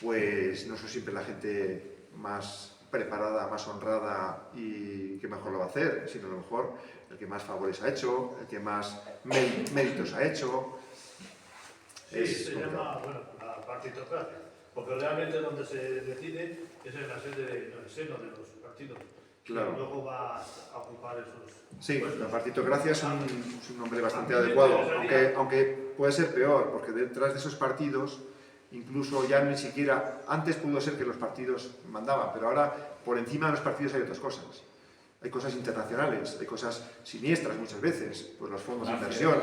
pues no son siempre la gente más preparada, más honrada y que mejor lo va a hacer, sino a lo mejor el que más favores ha hecho, el que más méritos ha hecho. Sí, se llama, bueno, la partitocracia, porque realmente donde se decide es en la sede, en el seno de los partidos. Claro. Y luego va a ocupar esos... Sí, la partitocracia es un nombre bastante adecuado, aunque puede ser peor, porque detrás de esos partidos, incluso ya ni siquiera, antes pudo ser que los partidos mandaban, pero ahora por encima de los partidos hay otras cosas. Hay cosas internacionales, hay cosas siniestras muchas veces, pues los fondos de inversión,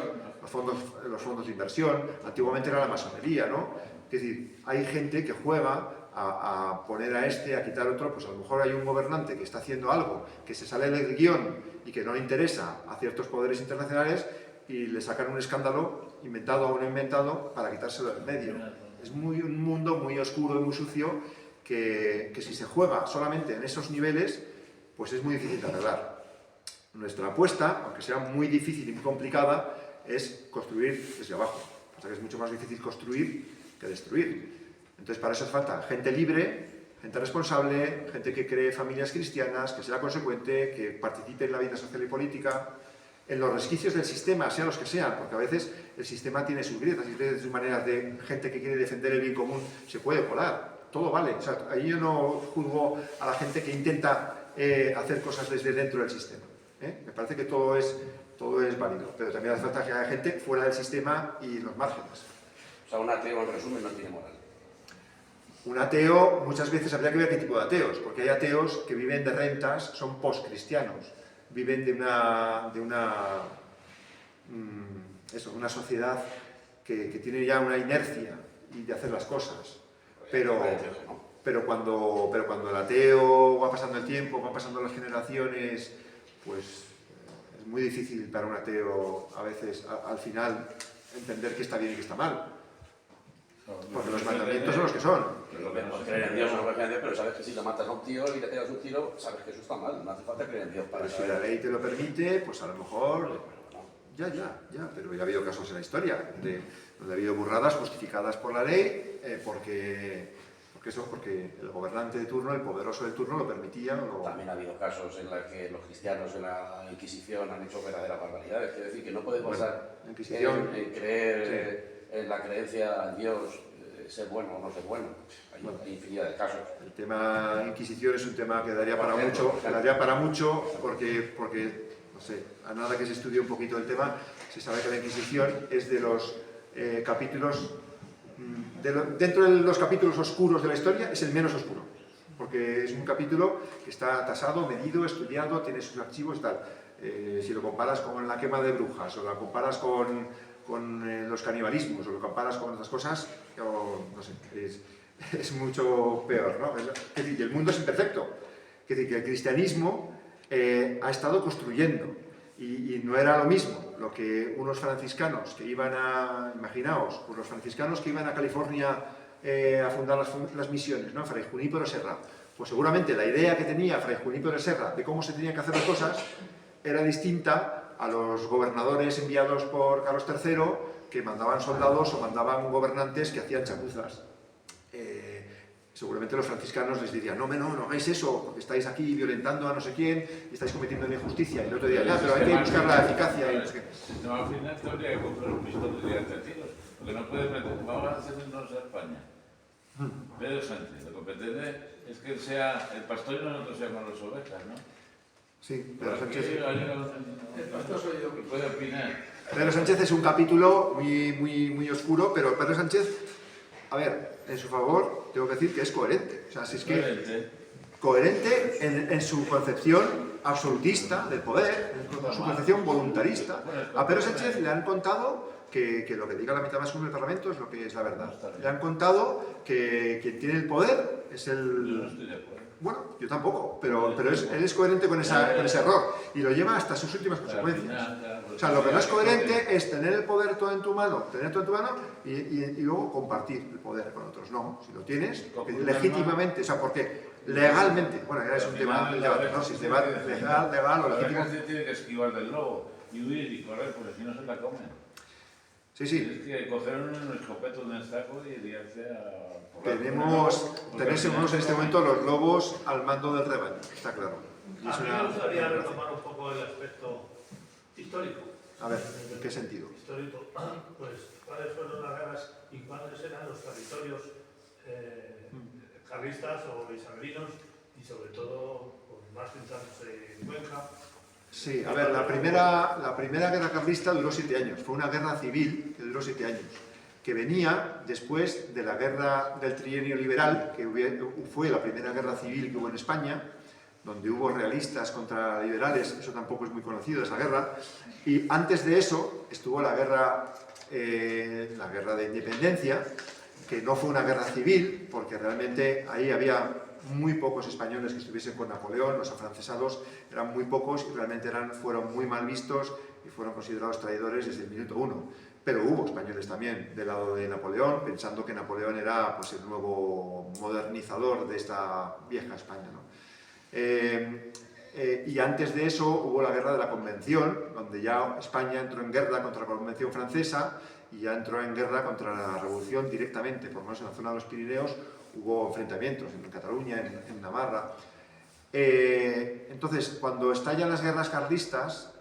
los fondos de inversión, antiguamente era la masonería, ¿no? Es decir, hay gente que juega a poner a este, a quitar otro, pues a lo mejor hay un gobernante que está haciendo algo que se sale del guión y que no le interesa a ciertos poderes internacionales y le sacan un escándalo inventado o no inventado para quitárselo del medio. Es un mundo muy oscuro y muy sucio que si se juega solamente en esos niveles, pues es muy difícil de arreglar. Nuestra apuesta, aunque sea muy difícil y muy complicada, es construir desde abajo. O sea que es mucho más difícil construir que destruir. Entonces para eso hace falta gente libre, gente responsable, gente que cree familias cristianas, que sea consecuente, que participe en la vida social y política, en los resquicios del sistema, sean los que sean, porque a veces el sistema tiene sus grietas y tiene sus maneras de gente que quiere defender el bien común, se puede colar, todo vale. O sea, ahí yo no juzgo a la gente que intenta hacer cosas desde dentro del sistema. Me parece que todo es válido, pero también hace falta que haya gente fuera del sistema y los márgenes. O sea, un ateo, en resumen, no tiene moral. Un ateo, muchas veces habría que ver qué tipo de ateos, porque hay ateos que viven de rentas, son post-cristianos, viven de una sociedad que tiene ya una inercia y de hacer las cosas. Pero cuando el ateo va pasando el tiempo, van pasando las generaciones, pues es muy difícil para un ateo a veces al final entender qué está bien y qué está mal. Porque los mandamientos son los que son. Creer en Dios o no creer en Dios, pero sabes que si lo matas a un tiro y le pegas un tiro, sabes que eso está mal. No hace falta creer en Dios para eso. Pero si la ley te lo permite, pues a lo mejor... Ya, pero ya ha habido casos en la historia donde ha habido burradas justificadas por la ley porque Porque el gobernante de turno, el poderoso de turno, lo permitía. También ha habido casos en los que los cristianos en la Inquisición han hecho verdaderas barbaridades. Quiero decir que no puede basar la Inquisición, en creer en la creencia en Dios, ser bueno o no ser bueno. Hay infinidad de casos. El tema Inquisición es un tema que daría para mucho, porque, no sé, a nada que se estudie un poquito el tema, se sabe que la Inquisición es de los capítulos, dentro de los capítulos oscuros de la historia, es el menos oscuro, porque es un capítulo que está tasado, medido, estudiado, tiene sus archivos y tal. Si lo comparas con la quema de brujas, o lo comparas con los canibalismos, o lo comparas con otras cosas, no sé, es mucho peor, ¿no? Es decir, que el mundo es imperfecto. Es decir, que el cristianismo ha estado construyendo y no era lo mismo lo que unos franciscanos que iban a, imaginaos, pues los franciscanos que iban a California a fundar las misiones, ¿no? Fray Junípero Serra. Pues seguramente la idea que tenía Fray Junípero Serra de cómo se tenían que hacer las cosas era distinta a los gobernadores enviados por Carlos III, que mandaban soldados o mandaban gobernantes que hacían chapuzas. Seguramente los franciscanos les dirían, no hagáis eso, porque estáis aquí violentando a no sé quién y estáis cometiendo una injusticia. Y el otro día, pero hay que buscar la eficacia. El sistema al final habría que coger un pistón y tirarte a tiros, porque no puedes meter, vamos a hacernos a España. Pedro Sánchez, lo que pretende es que él sea el pastor y nosotros seamos las ovejas, ¿no? Sí, Pedro Sánchez. El pastor soy yo que puede opinar. Pedro Sánchez es un capítulo muy oscuro, pero Pedro Sánchez, a ver, en su favor, tengo que decir que es coherente. O sea, si es que coherente en su concepción absolutista del poder, en su concepción voluntarista. A Pedro Sánchez le han contado que lo que diga la mitad más uno del Parlamento es lo que es la verdad. Le han contado que quien tiene el poder es el... Yo no estoy de acuerdo. Bueno, yo tampoco, pero él es coherente con ese error y lo lleva hasta sus últimas consecuencias. O sea, lo que no es coherente es tener el poder todo en tu mano, y luego compartir el poder con otros. No, si lo tienes, legítimamente, o sea, porque legalmente, bueno, ya es un tema del debate, ¿no? Si es legal o legítimo. La gente tiene que esquivar del lobo y huir y correr, porque si no se la comen. Sí, sí. Tienes que coger un escopeto de un saco y liarse a... Tenemos en este momento los lobos al mando del rebaño, está claro. A mí me gustaría retomar un poco el aspecto histórico. A ver, ¿en qué sentido? Histórico, pues, ¿cuáles fueron las guerras y cuáles eran los territorios carlistas o isabelinos y sobre todo, más centrándose en Cuenca? Sí, a ver, la primera guerra carlista duró 7 años, fue una guerra civil que duró 7 años, que venía después de la guerra del trienio liberal, que fue la primera guerra civil que hubo en España, donde hubo realistas contra liberales, eso tampoco es muy conocido, esa guerra, y antes de eso estuvo la guerra de independencia, que no fue una guerra civil, porque realmente ahí había muy pocos españoles que estuviesen con Napoleón, los afrancesados eran muy pocos y realmente fueron muy mal vistos y fueron considerados traidores desde el minuto 1. Pero hubo españoles también del lado de Napoleón, pensando que Napoleón era pues, el nuevo modernizador de esta vieja España, ¿no? Y antes de eso hubo la guerra de la Convención, donde ya España entró en guerra contra la Convención francesa y ya entró en guerra contra la Revolución directamente, por lo menos en la zona de los Pirineos hubo enfrentamientos en Cataluña, en Navarra. Entonces, cuando estallan las guerras carlistas,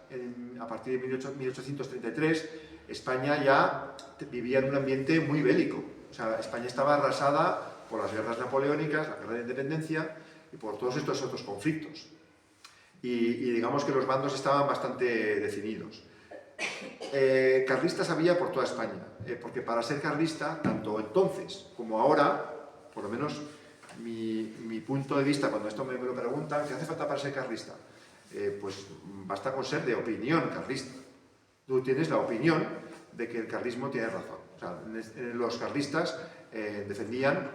a partir de 1833, España ya vivía en un ambiente muy bélico. O sea, España estaba arrasada por las guerras napoleónicas, la guerra de independencia y por todos estos otros conflictos. Y digamos que los bandos estaban bastante definidos. Carlistas había por toda España, porque para ser carlista, tanto entonces como ahora, por lo menos mi punto de vista, cuando esto me lo preguntan, ¿qué hace falta para ser carlista? Pues basta con ser de opinión carlista. Tú tienes la opinión de que el carlismo tiene razón. O sea, los carlistas defendían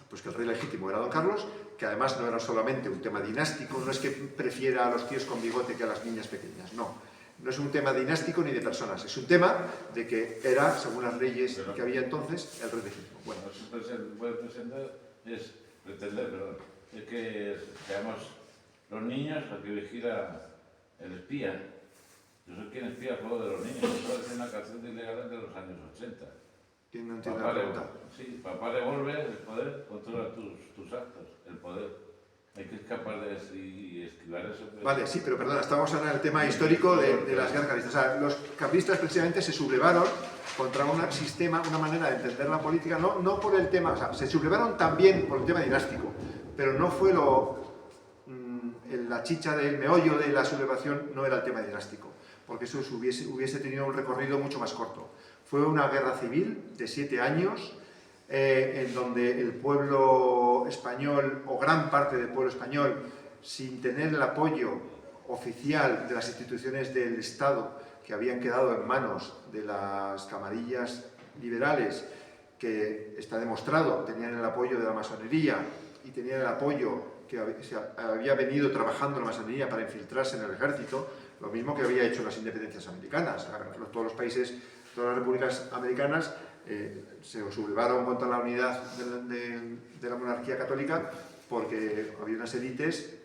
pues, que el rey legítimo era don Carlos, que además no era solamente un tema dinástico, no es que prefiera a los tíos con bigote que a las niñas pequeñas, no. No es un tema dinástico ni de personas, es un tema de que era, según las leyes que había entonces, el rey legítimo. Bueno, es que seamos los niños los que vigila el espía. Yo soy quien espía a juego de los niños. Eso es una canción de ilegales de los años 80. ¿Quién no entiende la pregunta? Sí, papá devuelve el poder, controla tus actos, el poder. Hay que escapar de eso y esquivar eso. Vale, sí, pero perdona, estamos ahora en el tema histórico de las guerras carlistas. O sea, los carlistas precisamente se sublevaron contra un sistema, una manera de entender la política, no por el tema, o sea, se sublevaron también por el tema dinástico, pero no fue la chicha del meollo de la sublevación, no era el tema dinástico, porque eso hubiese tenido un recorrido mucho más corto. Fue una guerra civil de 7 años, en donde el pueblo español, o gran parte del pueblo español, sin tener el apoyo oficial de las instituciones del Estado, que habían quedado en manos de las camarillas liberales, que está demostrado, tenían el apoyo de la masonería y tenían el apoyo que había venido trabajando la masonería para infiltrarse en el ejército, lo mismo que había hecho las independencias americanas. Todos los países, todas las repúblicas americanas se sublevaron contra la unidad de la monarquía católica porque había unas élites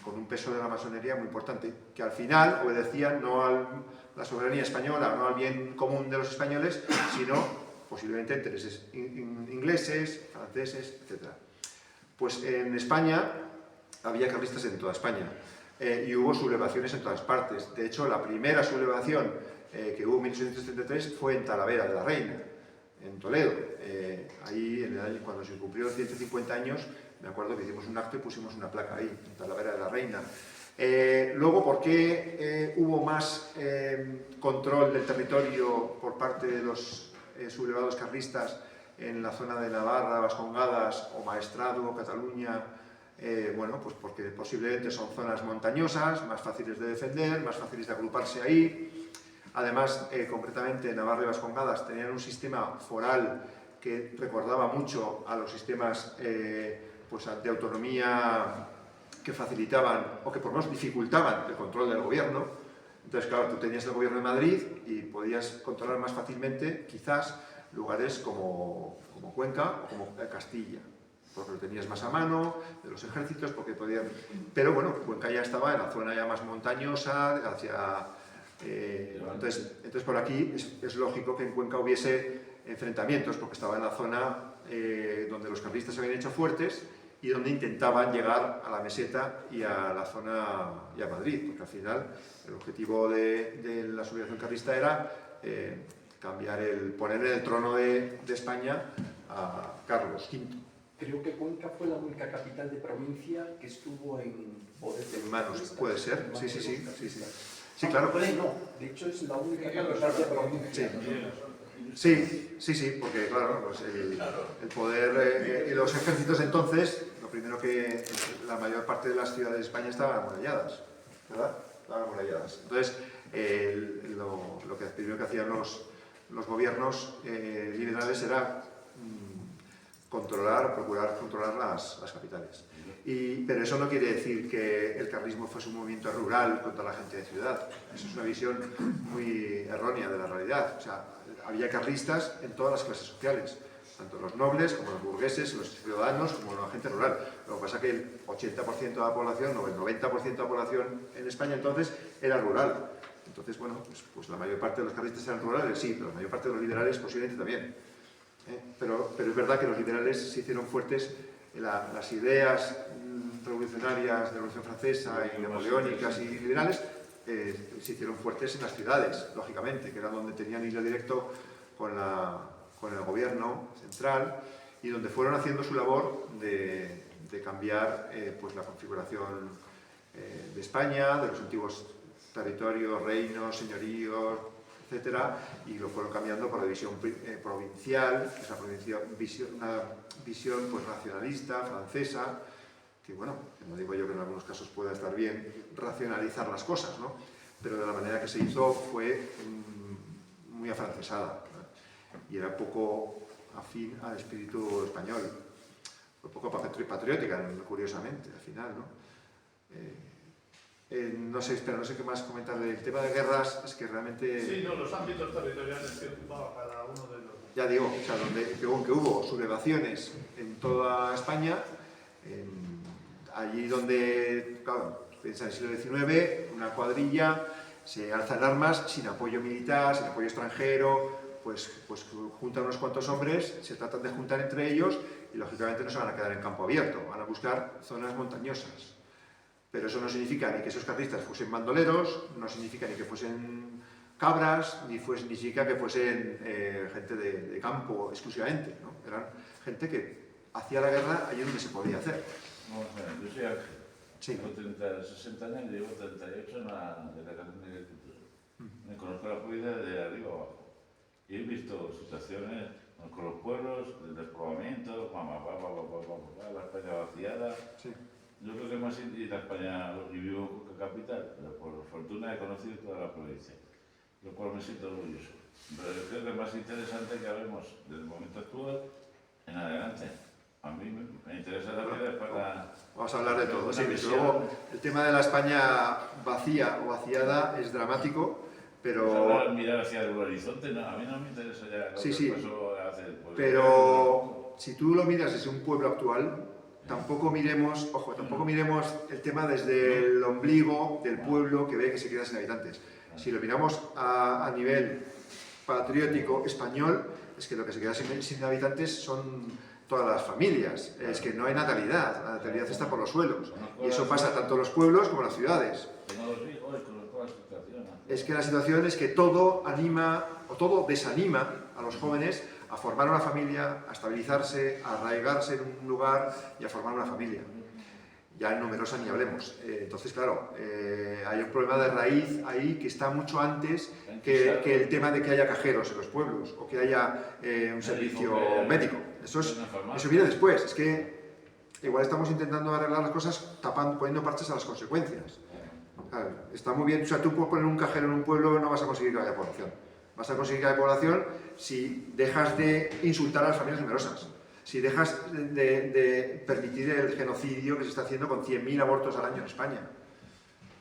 con un peso de la masonería muy importante, que al final obedecían no a la soberanía española, no al bien común de los españoles, sino posiblemente a intereses ingleses, franceses, etc. Pues en España había carlistas en toda España y hubo sublevaciones en todas partes. De hecho, la primera sublevación que hubo en 1833 fue en Talavera de la Reina, en Toledo. Ahí, en el año, cuando se cumplieron 150 años, me acuerdo que hicimos un acto y pusimos una placa ahí, en Talavera de la Reina. Luego, ¿por qué hubo más control del territorio por parte de los sublevados carlistas en la zona de Navarra, Vascongadas o Maestrazgo, Cataluña? Bueno, pues porque posiblemente son zonas montañosas, más fáciles de defender, más fáciles de agruparse ahí. Además, concretamente, Navarra y Vascongadas tenían un sistema foral que recordaba mucho a los sistemas pues, de autonomía que facilitaban o que por lo menos dificultaban el control del gobierno. Entonces, claro, tú tenías el gobierno de Madrid y podías controlar más fácilmente, quizás, lugares como Cuenca o como Castilla, porque lo tenías más a mano, de los ejércitos, porque podían... Pero bueno, Cuenca ya estaba en la zona ya más montañosa, hacia... entonces por aquí es lógico que en Cuenca hubiese enfrentamientos, porque estaba en la zona donde los carlistas se habían hecho fuertes y donde intentaban llegar a la meseta y a la zona y a Madrid, porque al final el objetivo de la sublevación carlista era poner en el trono de España a Carlos V. Creo que Cuenca fue la única capital de provincia que estuvo en poder de En manos, puede ser, sí. Sí, No, claro. no, de hecho es la única capital de provincia. Sí, porque claro, pues el poder y los ejércitos entonces, lo primero que la mayor parte de las ciudades de España estaban amuralladas, ¿verdad? Estaban amuralladas. Entonces, lo que primero que hacían los gobiernos liberales era procurar controlar las capitales. Pero eso no quiere decir que el carlismo fuese un movimiento rural contra la gente de ciudad. Eso es una visión muy errónea de la realidad. O sea, había carlistas en todas las clases sociales, tanto los nobles como los burgueses, los ciudadanos, como la gente rural. Lo que pasa es que el 80% de la población o el 90% de la población en España entonces era rural. Entonces, bueno, pues la mayor parte de los carlistas eran rurales, sí, pero la mayor parte de los liberales posiblemente también. Pero es verdad que los liberales se hicieron fuertes, las ideas revolucionarias de la Revolución Francesa y napoleónicas y liberales se hicieron fuertes en las ciudades, lógicamente, que era donde tenían hilo directo con el gobierno central y donde fueron haciendo su labor de cambiar pues la configuración de España, de los antiguos territorios, reinos, señoríos, etcétera, y lo fueron cambiando por la división provincial, que es una visión pues, racionalista, francesa, que bueno, no digo yo que en algunos casos pueda estar bien racionalizar las cosas, ¿no? Pero de la manera que se hizo fue muy afrancesada, ¿no? Y era poco afín al espíritu español, fue poco patriótica, curiosamente, al final, ¿no? No sé qué más comentar del tema de guerras, es que realmente... Sí, no, los ámbitos territoriales que ocupaba cada uno de los... Ya digo, o sea, que hubo sublevaciones en toda España, allí donde, claro, piensa en el siglo XIX, una cuadrilla se alza en armas sin apoyo militar, sin apoyo extranjero, juntan unos cuantos hombres, se tratan de juntar entre ellos y lógicamente no se van a quedar en campo abierto, van a buscar zonas montañosas. Pero eso no significa ni que esos carlistas fuesen bandoleros, no significa ni que fuesen cabras, ni significa que fuesen gente de campo exclusivamente, ¿no? Eran gente que hacía la guerra allí donde se podía hacer. Vamos a ver, yo soy Ángel. Sí. Tengo 60 años y llevo 38 en la delegación de agricultura. Me conozco la política de arriba abajo. Y he visto situaciones con los pueblos, el despoblamiento, la España vaciada. Sí. Yo creo que más ir a España y vivo en capital, pero por fortuna he conocido toda la provincia, lo cual me siento orgulloso. Pero creo que es más interesante que hablemos del momento actual en adelante. A mí me interesa la vida para... Vamos a hablar de todo. Sí, visión. luego, el tema de la España vacía o vaciada es dramático, pero... Mirar hacia el horizonte, no, a mí no me interesa ya lo Sí, que sí. pasó hace... Pues, Pero si tú lo miras desde un pueblo actual, tampoco miremos el tema desde el ombligo del pueblo que ve que se queda sin habitantes. Si lo miramos a nivel patriótico español, es que lo que se queda sin habitantes son todas las familias, es que no hay natalidad, la natalidad está por los suelos, y eso pasa tanto en los pueblos como en las ciudades. Tengo dos hijos y conozco la situación. Es que la situación es que todo anima o todo desanima a los jóvenes a formar una familia, a estabilizarse, a arraigarse en un lugar y a formar una familia. Ya en numerosa ni hablemos. Entonces, claro, hay un problema de raíz ahí que está mucho antes que el tema de que haya cajeros en los pueblos o que haya un servicio médico. Eso viene después. Es que igual estamos intentando arreglar las cosas poniendo parches a las consecuencias. Claro, está muy bien, o sea, tú puedes poner un cajero en un pueblo, no vas a conseguir que haya población. Vas a conseguir que haya población si dejas de insultar a las familias numerosas. Si dejas de permitir el genocidio que se está haciendo con 100.000 abortos al año en España.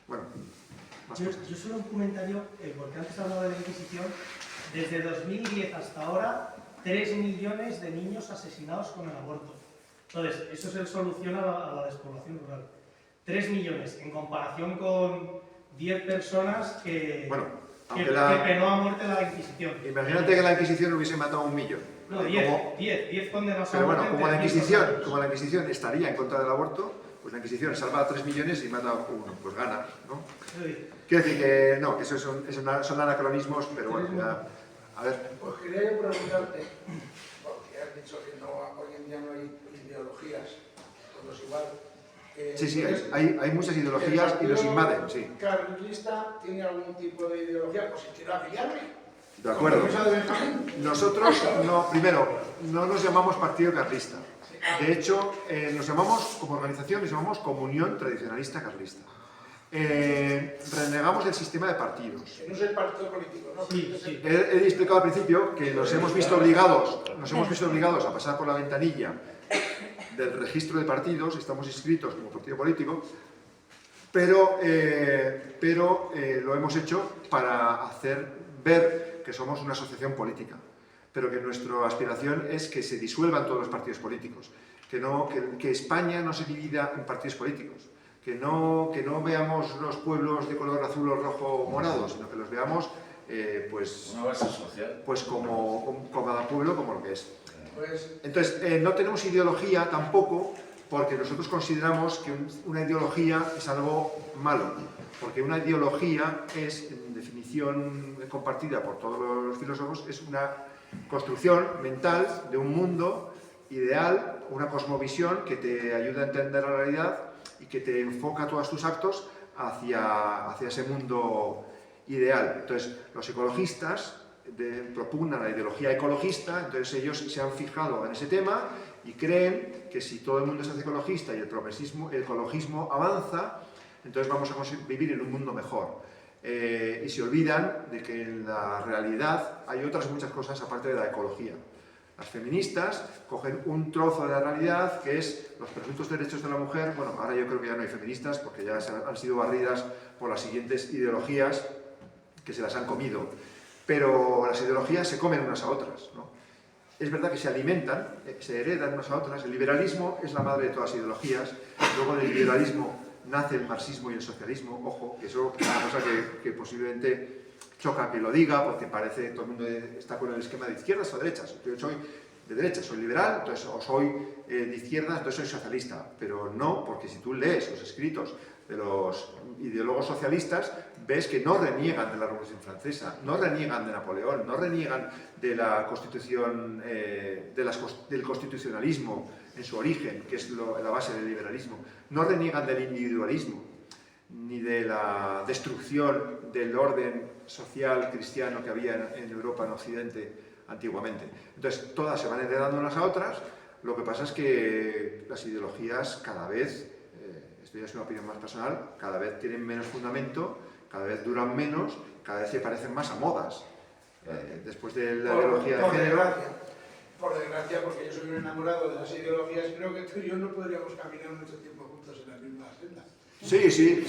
Bueno, más cosas. Yo solo un comentario, porque antes hablaba de la Inquisición. Desde 2010 hasta ahora, 3 millones de niños asesinados con el aborto. Entonces, eso se soluciona a la despoblación rural. 3 millones, en comparación con 10 personas que penó a muerte la Inquisición. Imagínate que la Inquisición hubiese matado a 1 millón. No, 10 condenados a Pero muerte. bueno, como la Inquisición estaría en contra del aborto, pues la Inquisición salva a 3 millones y mata a 1, pues gana, ¿no? Sí. Quiero decir que no, que eso son anacronismos, pero bueno, ya, a ver. Pues quería yo preguntarte, porque has dicho que hoy en día no hay ideologías, todos igual. Sí, hay muchas ideologías y los invaden, sí. ¿El carlista tiene algún tipo de ideología? Pues si quiero afiliarme. De acuerdo. ¿Como esa de Benjamín? Nosotros, primero, no nos llamamos Partido Carlista. De hecho, como organización, nos llamamos Comunión Tradicionalista Carlista. Renegamos del sistema de partidos. Que no es el partido político, ¿no? Sí. He explicado al principio que nos hemos visto obligados a pasar por la ventanilla del registro de partidos, estamos inscritos como partido político, pero lo hemos hecho para hacer ver que somos una asociación política, pero que nuestra aspiración es que se disuelvan todos los partidos políticos, que España no se divida en partidos políticos, que no veamos los pueblos de color azul o rojo o morado, sino que los veamos una base social. Pues como cada pueblo como lo que es. Pues, Entonces, no tenemos ideología tampoco, porque nosotros consideramos que una ideología es algo malo, porque una ideología es, en definición compartida por todos los filósofos, es una construcción mental de un mundo ideal, una cosmovisión que te ayuda a entender la realidad y que te enfoca todos tus actos hacia ese mundo ideal. Entonces, los ecologistas propugnan la ideología ecologista, entonces ellos se han fijado en ese tema y creen que si todo el mundo se hace ecologista y el ecologismo avanza, entonces vamos a vivir en un mundo mejor. Y se olvidan de que en la realidad hay otras muchas cosas aparte de la ecología. Las feministas cogen un trozo de la realidad que es los presuntos derechos de la mujer. Bueno, ahora yo creo que ya no hay feministas porque ya han sido barridas por las siguientes ideologías que se las han comido. Pero las ideologías se comen unas a otras, ¿no? Es verdad que se alimentan, se heredan unas a otras. El liberalismo es la madre de todas las ideologías. Luego del liberalismo nace el marxismo y el socialismo. Ojo, que eso es una cosa que posiblemente choca que lo diga, porque parece que todo el mundo está con el esquema de izquierdas o derechas. Yo soy de derecha, soy liberal, entonces, o soy de izquierdas, entonces soy socialista. Pero no, porque si tú lees los escritos de los ideólogos socialistas, ves que no reniegan de la Revolución Francesa, no reniegan de Napoleón, no reniegan de la Constitución, del constitucionalismo en su origen, que es la base del liberalismo, no reniegan del individualismo, ni de la destrucción del orden social cristiano que había en Europa, en Occidente, antiguamente. Entonces, todas se van heredando unas a otras. Lo que pasa es que las ideologías cada vez, esto ya es una opinión más personal, cada vez tienen menos fundamento, cada vez duran menos, cada vez se parecen más a modas. Después de la ideología de género... Por desgracia, porque yo soy un enamorado de las ideologías, creo que tú y yo no podríamos caminar mucho tiempo juntos en la misma senda. Sí,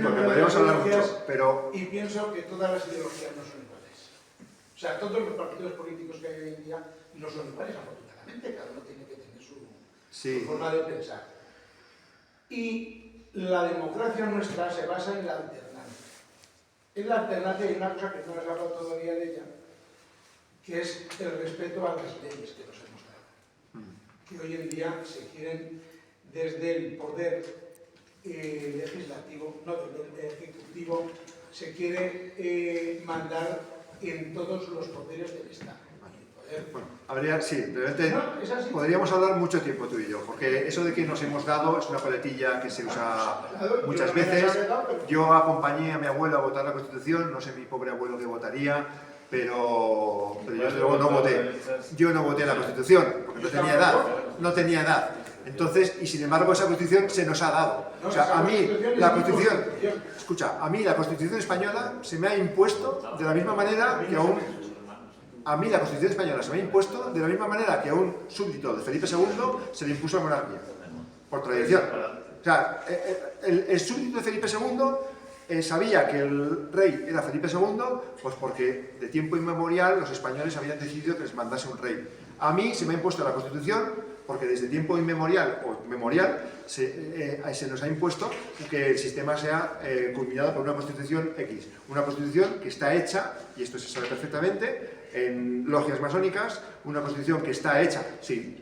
porque podríamos hablar mucho, pero... Y pienso que todas las ideologías no son iguales. O sea, todos los partidos políticos que hay hoy en día no son iguales, afortunadamente, cada uno tiene que tener su forma de pensar. Y la democracia nuestra se basa en la alternancia. En la alternancia hay una cosa que no has hablado todavía de ella, que es el respeto a las leyes que nos hemos dado. Que hoy en día se quieren, desde el poder legislativo, no del ejecutivo, se quiere mandar en todos los poderes del Estado. Bueno, habría, sí, realmente podríamos hablar mucho tiempo tú y yo, porque eso de que nos hemos dado es una coletilla que se usa muchas veces. Yo acompañé a mi abuelo a votar la Constitución, no sé mi pobre abuelo qué votaría, pero yo desde luego no voté. Yo no voté la Constitución, porque no tenía edad. Entonces, y sin embargo esa Constitución se nos ha dado. O sea, a mí la Constitución, escucha, a mí la Constitución española se me ha impuesto de la misma manera que a mí la Constitución española se me ha impuesto de la misma manera que a un súbdito de Felipe II se le impuso la monarquía, por tradición. O sea, el súbdito de Felipe II sabía que el rey era Felipe II, pues porque de tiempo inmemorial los españoles habían decidido que les mandase un rey. A mí se me ha impuesto la Constitución porque desde tiempo inmemorial o memorial se nos ha impuesto que el sistema sea culminado por una Constitución X. Una Constitución que está hecha, y esto se sabe perfectamente, en logias masónicas, una Constitución que está hecha, sí,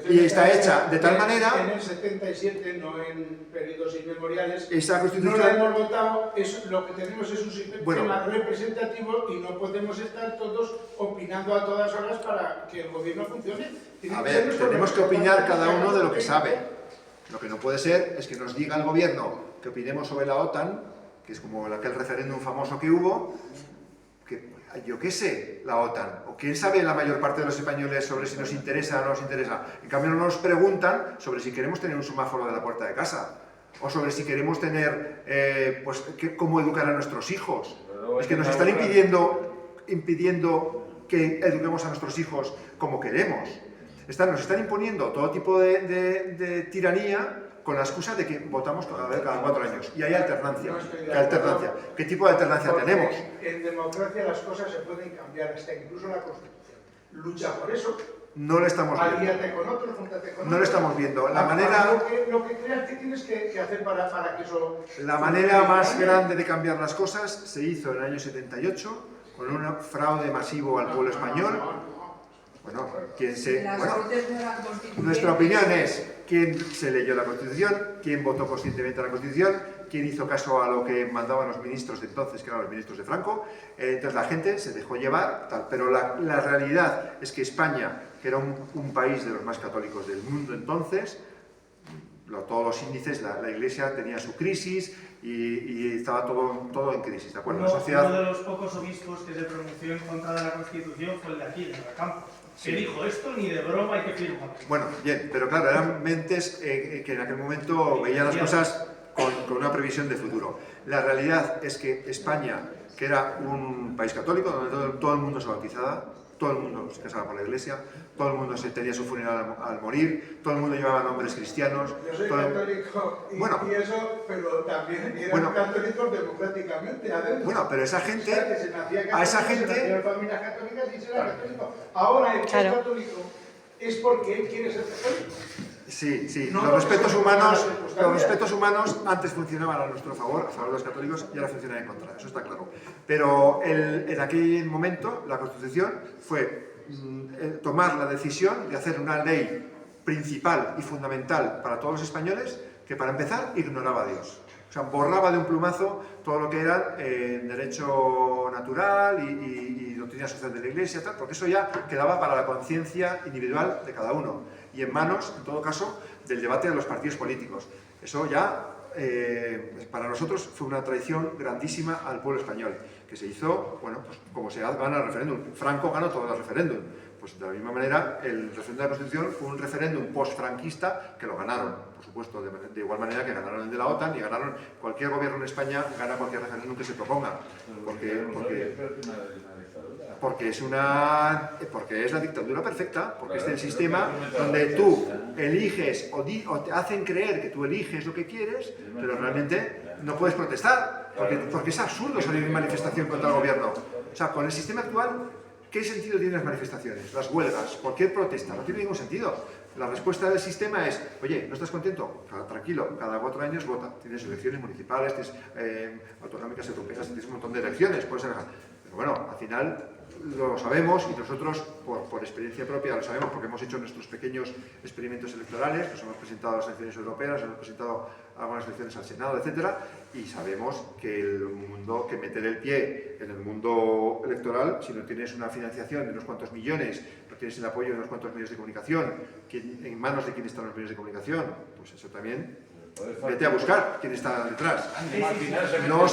y está hecha de tal manera... En el 77, no en periodos inmemoriales, esa Constitución... no la hemos votado, lo que tenemos es un sistema representativo y no podemos estar todos opinando a todas horas para que el gobierno funcione. A ver, tenemos que opinar cada uno de lo que sabe. Lo que no puede ser es que nos diga el gobierno que opinemos sobre la OTAN, que es como aquel referéndum famoso que hubo, que yo qué sé, la OTAN, o quién sabe la mayor parte de los españoles sobre si nos interesa o no nos interesa. En cambio no nos preguntan sobre si queremos tener un semáforo de la puerta de casa, o sobre si queremos tener, pues, cómo educar a nuestros hijos. Es que nos están impidiendo que eduquemos a nuestros hijos como queremos. Nos están imponiendo todo tipo de tiranía con la excusa de que votamos cada 4 años. Y hay alternancia. ¿Qué tipo de alternancia tenemos? En democracia las cosas se pueden cambiar, hasta incluso la Constitución. Lucha por eso. No lo estamos viendo. Alíate con otros, júntate con otros. No lo estamos viendo. La manera... Lo que creas que tienes que hacer para que eso... La manera más grande de cambiar las cosas se hizo en el año 78 con un fraude masivo al pueblo español. Bueno, nuestra opinión es quién se leyó la Constitución, quién votó conscientemente la Constitución, quién hizo caso a lo que mandaban los ministros de entonces, que eran los ministros de Franco. Entonces la gente se dejó llevar, pero la realidad es que España, que era un país de los más católicos del mundo entonces, todos los índices, la Iglesia tenía su crisis y estaba todo en crisis, ¿de acuerdo? Uno de los pocos obispos que se pronunció en contra de la Constitución fue el de aquí, de Campos, que dijo esto ni de broma hay que firmar. Bueno, bien, pero claro, eran mentes que en aquel momento veían las cosas con una previsión de futuro. La realidad es que España, que era un país católico, donde todo el mundo se bautizaba, todo el mundo se casaba por la Iglesia, todo el mundo tenía su funeral al morir, todo el mundo llevaba nombres cristianos. Yo soy católico y eso, pero también eran católicos democráticamente. Bueno, pero esa gente, a esa gente... familias católicas y se era católico. Ahora el que es católico es porque él quiere ser católico. Sí, sí. No, Los respetos humanos antes funcionaban a nuestro favor, a favor de los católicos, y ahora funcionan en contra. Eso está claro. Pero en aquel momento la Constitución fue tomar la decisión de hacer una ley principal y fundamental para todos los españoles que, para empezar, ignoraba a Dios. O sea, borraba de un plumazo todo lo que era derecho natural y doctrina social de la Iglesia, tal, porque eso ya quedaba para la conciencia individual de cada uno y en manos, en todo caso, del debate de los partidos políticos. Eso ya, para nosotros, fue una traición grandísima al pueblo español, que se hizo, bueno, pues como se gana el referéndum. Franco ganó todos los referéndums. Pues de la misma manera, el referéndum de la Constitución fue un referéndum post-franquista que lo ganaron, por supuesto, de igual manera que ganaron el de la OTAN y ganaron cualquier gobierno en España, gana cualquier referéndum que se proponga. Porque es la dictadura perfecta, porque es el sistema donde tú eliges o te hacen creer que tú eliges lo que quieres, pero realmente no puedes protestar, porque es absurdo salir en manifestación contra el gobierno. O sea, con el sistema actual, ¿qué sentido tienen las manifestaciones, las huelgas, cualquier protesta? No tiene ningún sentido. La respuesta del sistema es, oye, ¿no estás contento? Tranquilo, cada 4 años vota. Tienes elecciones municipales, tienes autonómicas, europeas, tienes un montón de elecciones, puedes elegir. Pero bueno, al final lo sabemos y nosotros, por experiencia propia, lo sabemos porque hemos hecho nuestros pequeños experimentos electorales, nos hemos presentado a las elecciones europeas, hemos presentado a algunas elecciones al Senado, etcétera, y sabemos que que meter el pie en el mundo electoral, si no tienes una financiación de unos cuantos millones, no tienes el apoyo de unos cuantos medios de comunicación, en manos de quién están los medios de comunicación, pues eso también, vete a buscar quién está detrás. No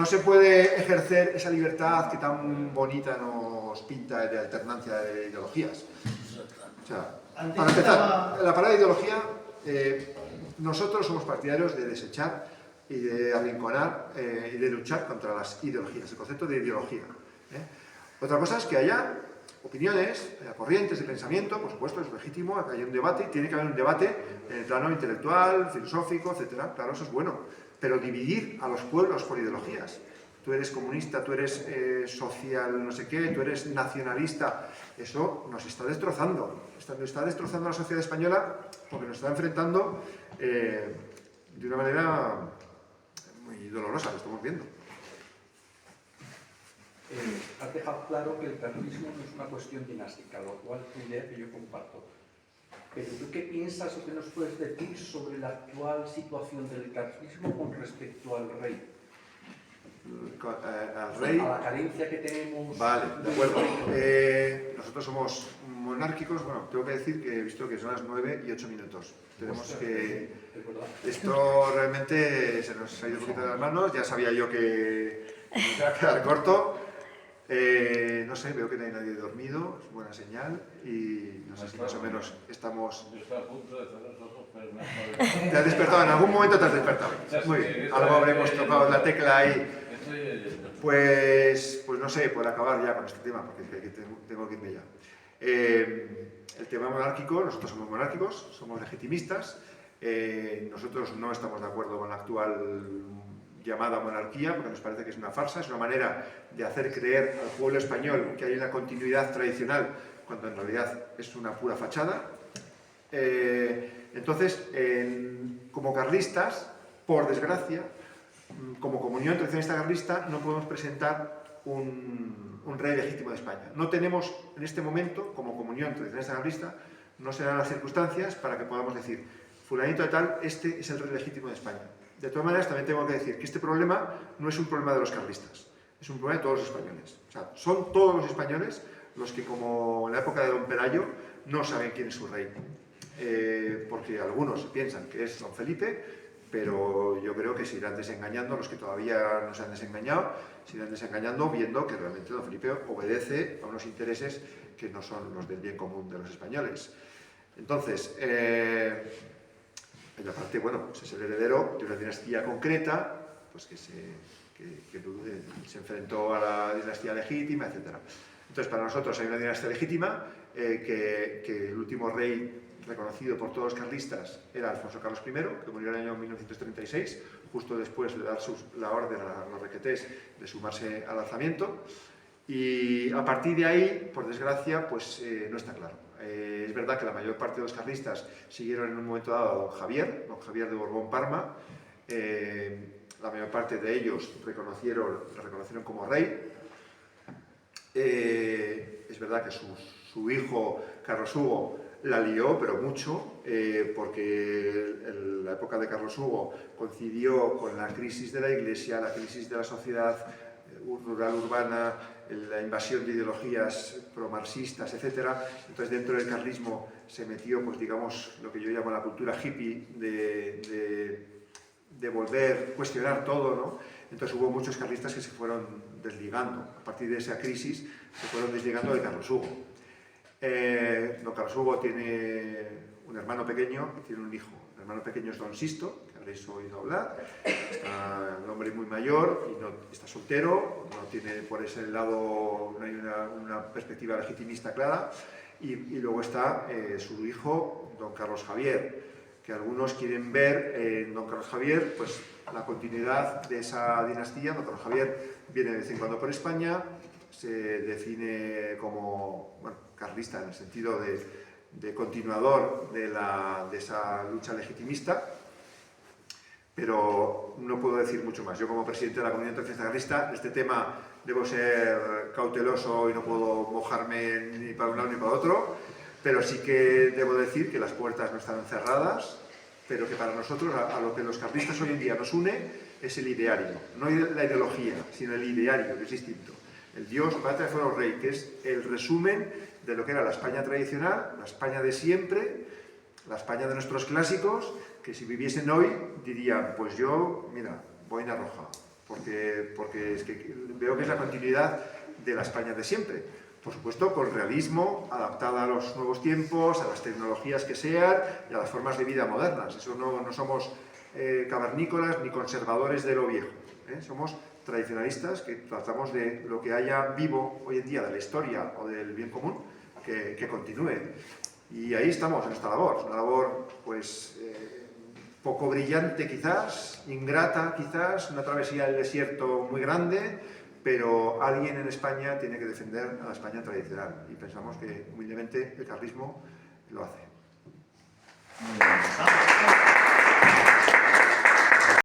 se puede ejercer esa libertad que tan bonita nos pinta de alternancia de ideologías. O sea, para empezar, la palabra ideología, nosotros somos partidarios de desechar y de arrinconar y de luchar contra las ideologías, el concepto de ideología. Otra cosa es que haya opiniones, corrientes de pensamiento, por supuesto, es legítimo, que haya un debate, tiene que haber un debate en el plano intelectual, filosófico, etcétera. Claro, eso es bueno, pero dividir a los pueblos por ideologías. Tú eres comunista, tú eres social no sé qué, tú eres nacionalista, eso nos está destrozando. Nos está destrozando a la sociedad española porque nos está enfrentando de una manera muy dolorosa, lo estamos viendo. Has dejado claro que el carlismo no es una cuestión dinástica, lo cual es una idea que yo comparto. Pero ¿tú qué piensas o qué nos puedes decir sobre la actual situación del carlismo con respecto al rey? Al rey. A la carencia que tenemos. Vale, de acuerdo. Nosotros somos monárquicos. Bueno, tengo que decir que he visto que son las 9:08. Tenemos que... Esto realmente se nos ha ido un poquito de las manos. Ya sabía yo que me iba a quedar corto. No sé, veo que no hay nadie dormido, es buena señal. Y no sé si más o menos estamos... Yo estaba a punto de cerrar los ojos, pero me ¿Te has despertado? En algún momento te has despertado. Muy bien, algo habremos tocado la tecla ahí. Pues no sé, por acabar ya con este tema, porque tengo que irme ya. El tema monárquico, nosotros somos monárquicos, somos legitimistas, nosotros no estamos de acuerdo con la actual llamada monarquía, porque nos parece que es una farsa, es una manera de hacer creer al pueblo español que hay una continuidad tradicional, cuando en realidad es una pura fachada. Entonces, como carlistas, por desgracia, como comunión tradicionalista carlista, no podemos presentar un rey legítimo de España. No tenemos en este momento, como comunión tradicionalista carlista, no se dan las circunstancias para que podamos decir, fulanito de tal, este es el rey legítimo de España. De todas maneras, también tengo que decir que este problema no es un problema de los carlistas, es un problema de todos los españoles. O sea, son todos los españoles los que, como en la época de Don Pelayo, no saben quién es su rey. Porque algunos piensan que es Don Felipe, pero yo creo que se irán desengañando, los que todavía no se han desengañado, se irán desengañando viendo que realmente Don Felipe obedece a unos intereses que no son los del bien común de los españoles. Entonces, y aparte, bueno, pues es el heredero de una dinastía concreta, pues que se enfrentó a la dinastía legítima, etc. Entonces, para nosotros hay una dinastía legítima, que el último rey reconocido por todos los carlistas era Alfonso Carlos I, que murió en el año 1936, justo después de dar la orden a los requetés de sumarse al alzamiento. Y a partir de ahí, por desgracia, pues no está claro. Es verdad que la mayor parte de los carlistas siguieron en un momento dado a don Javier de Borbón-Parma. La mayor parte de ellos lo reconocieron como rey. Es verdad que su hijo, Carlos Hugo, la lió, pero mucho, porque la época de Carlos Hugo coincidió con la crisis de la Iglesia, la crisis de la sociedad rural-urbana, la invasión de ideologías pro-marxistas, etc. Entonces, dentro del carlismo se metió, pues digamos, lo que yo llamo la cultura hippie de volver a cuestionar todo, ¿no? Entonces hubo muchos carlistas que se fueron desligando. A partir de esa crisis se fueron desligando de Carlos Hugo. Don Carlos Hugo tiene un hermano pequeño y tiene un hijo. El hermano pequeño es don Sisto, que habréis oído hablar. Está un hombre muy mayor y no, está soltero, no tiene por ese lado, no hay una perspectiva legitimista clara. Y luego está su hijo, don Carlos Javier, que algunos quieren ver en don Carlos Javier pues, la continuidad de esa dinastía. Don Carlos Javier viene de vez en cuando por España, se define como carlista en el sentido de continuador de esa lucha legitimista, pero no puedo decir mucho más. Yo, como presidente de la Comunidad Intercesista Carlista, este tema debo ser cauteloso y no puedo mojarme ni para un lado ni para otro, pero sí que debo decir que las puertas no están cerradas, pero que para nosotros, a lo que los carlistas hoy en día nos une, es el ideario, no la ideología, sino el ideario, que es distinto. El Dios, Patria, Fuero, Rey, que es el resumen de lo que era la España tradicional, la España de siempre, la España de nuestros clásicos, que si viviesen hoy dirían, pues yo, mira, boina roja, porque es que veo que es la continuidad de la España de siempre. Por supuesto, con realismo, adaptada a los nuevos tiempos, a las tecnologías que sean y a las formas de vida modernas. Eso no somos cavernícolas ni conservadores de lo viejo. Somos tradicionalistas que tratamos de lo que haya vivo hoy en día de la historia o del bien común, que continúe. Y ahí estamos en esta labor. Es una labor, pues, poco brillante quizás, ingrata quizás, una travesía del desierto muy grande, pero alguien en España tiene que defender a la España tradicional. Y pensamos que, humildemente, el carlismo lo hace.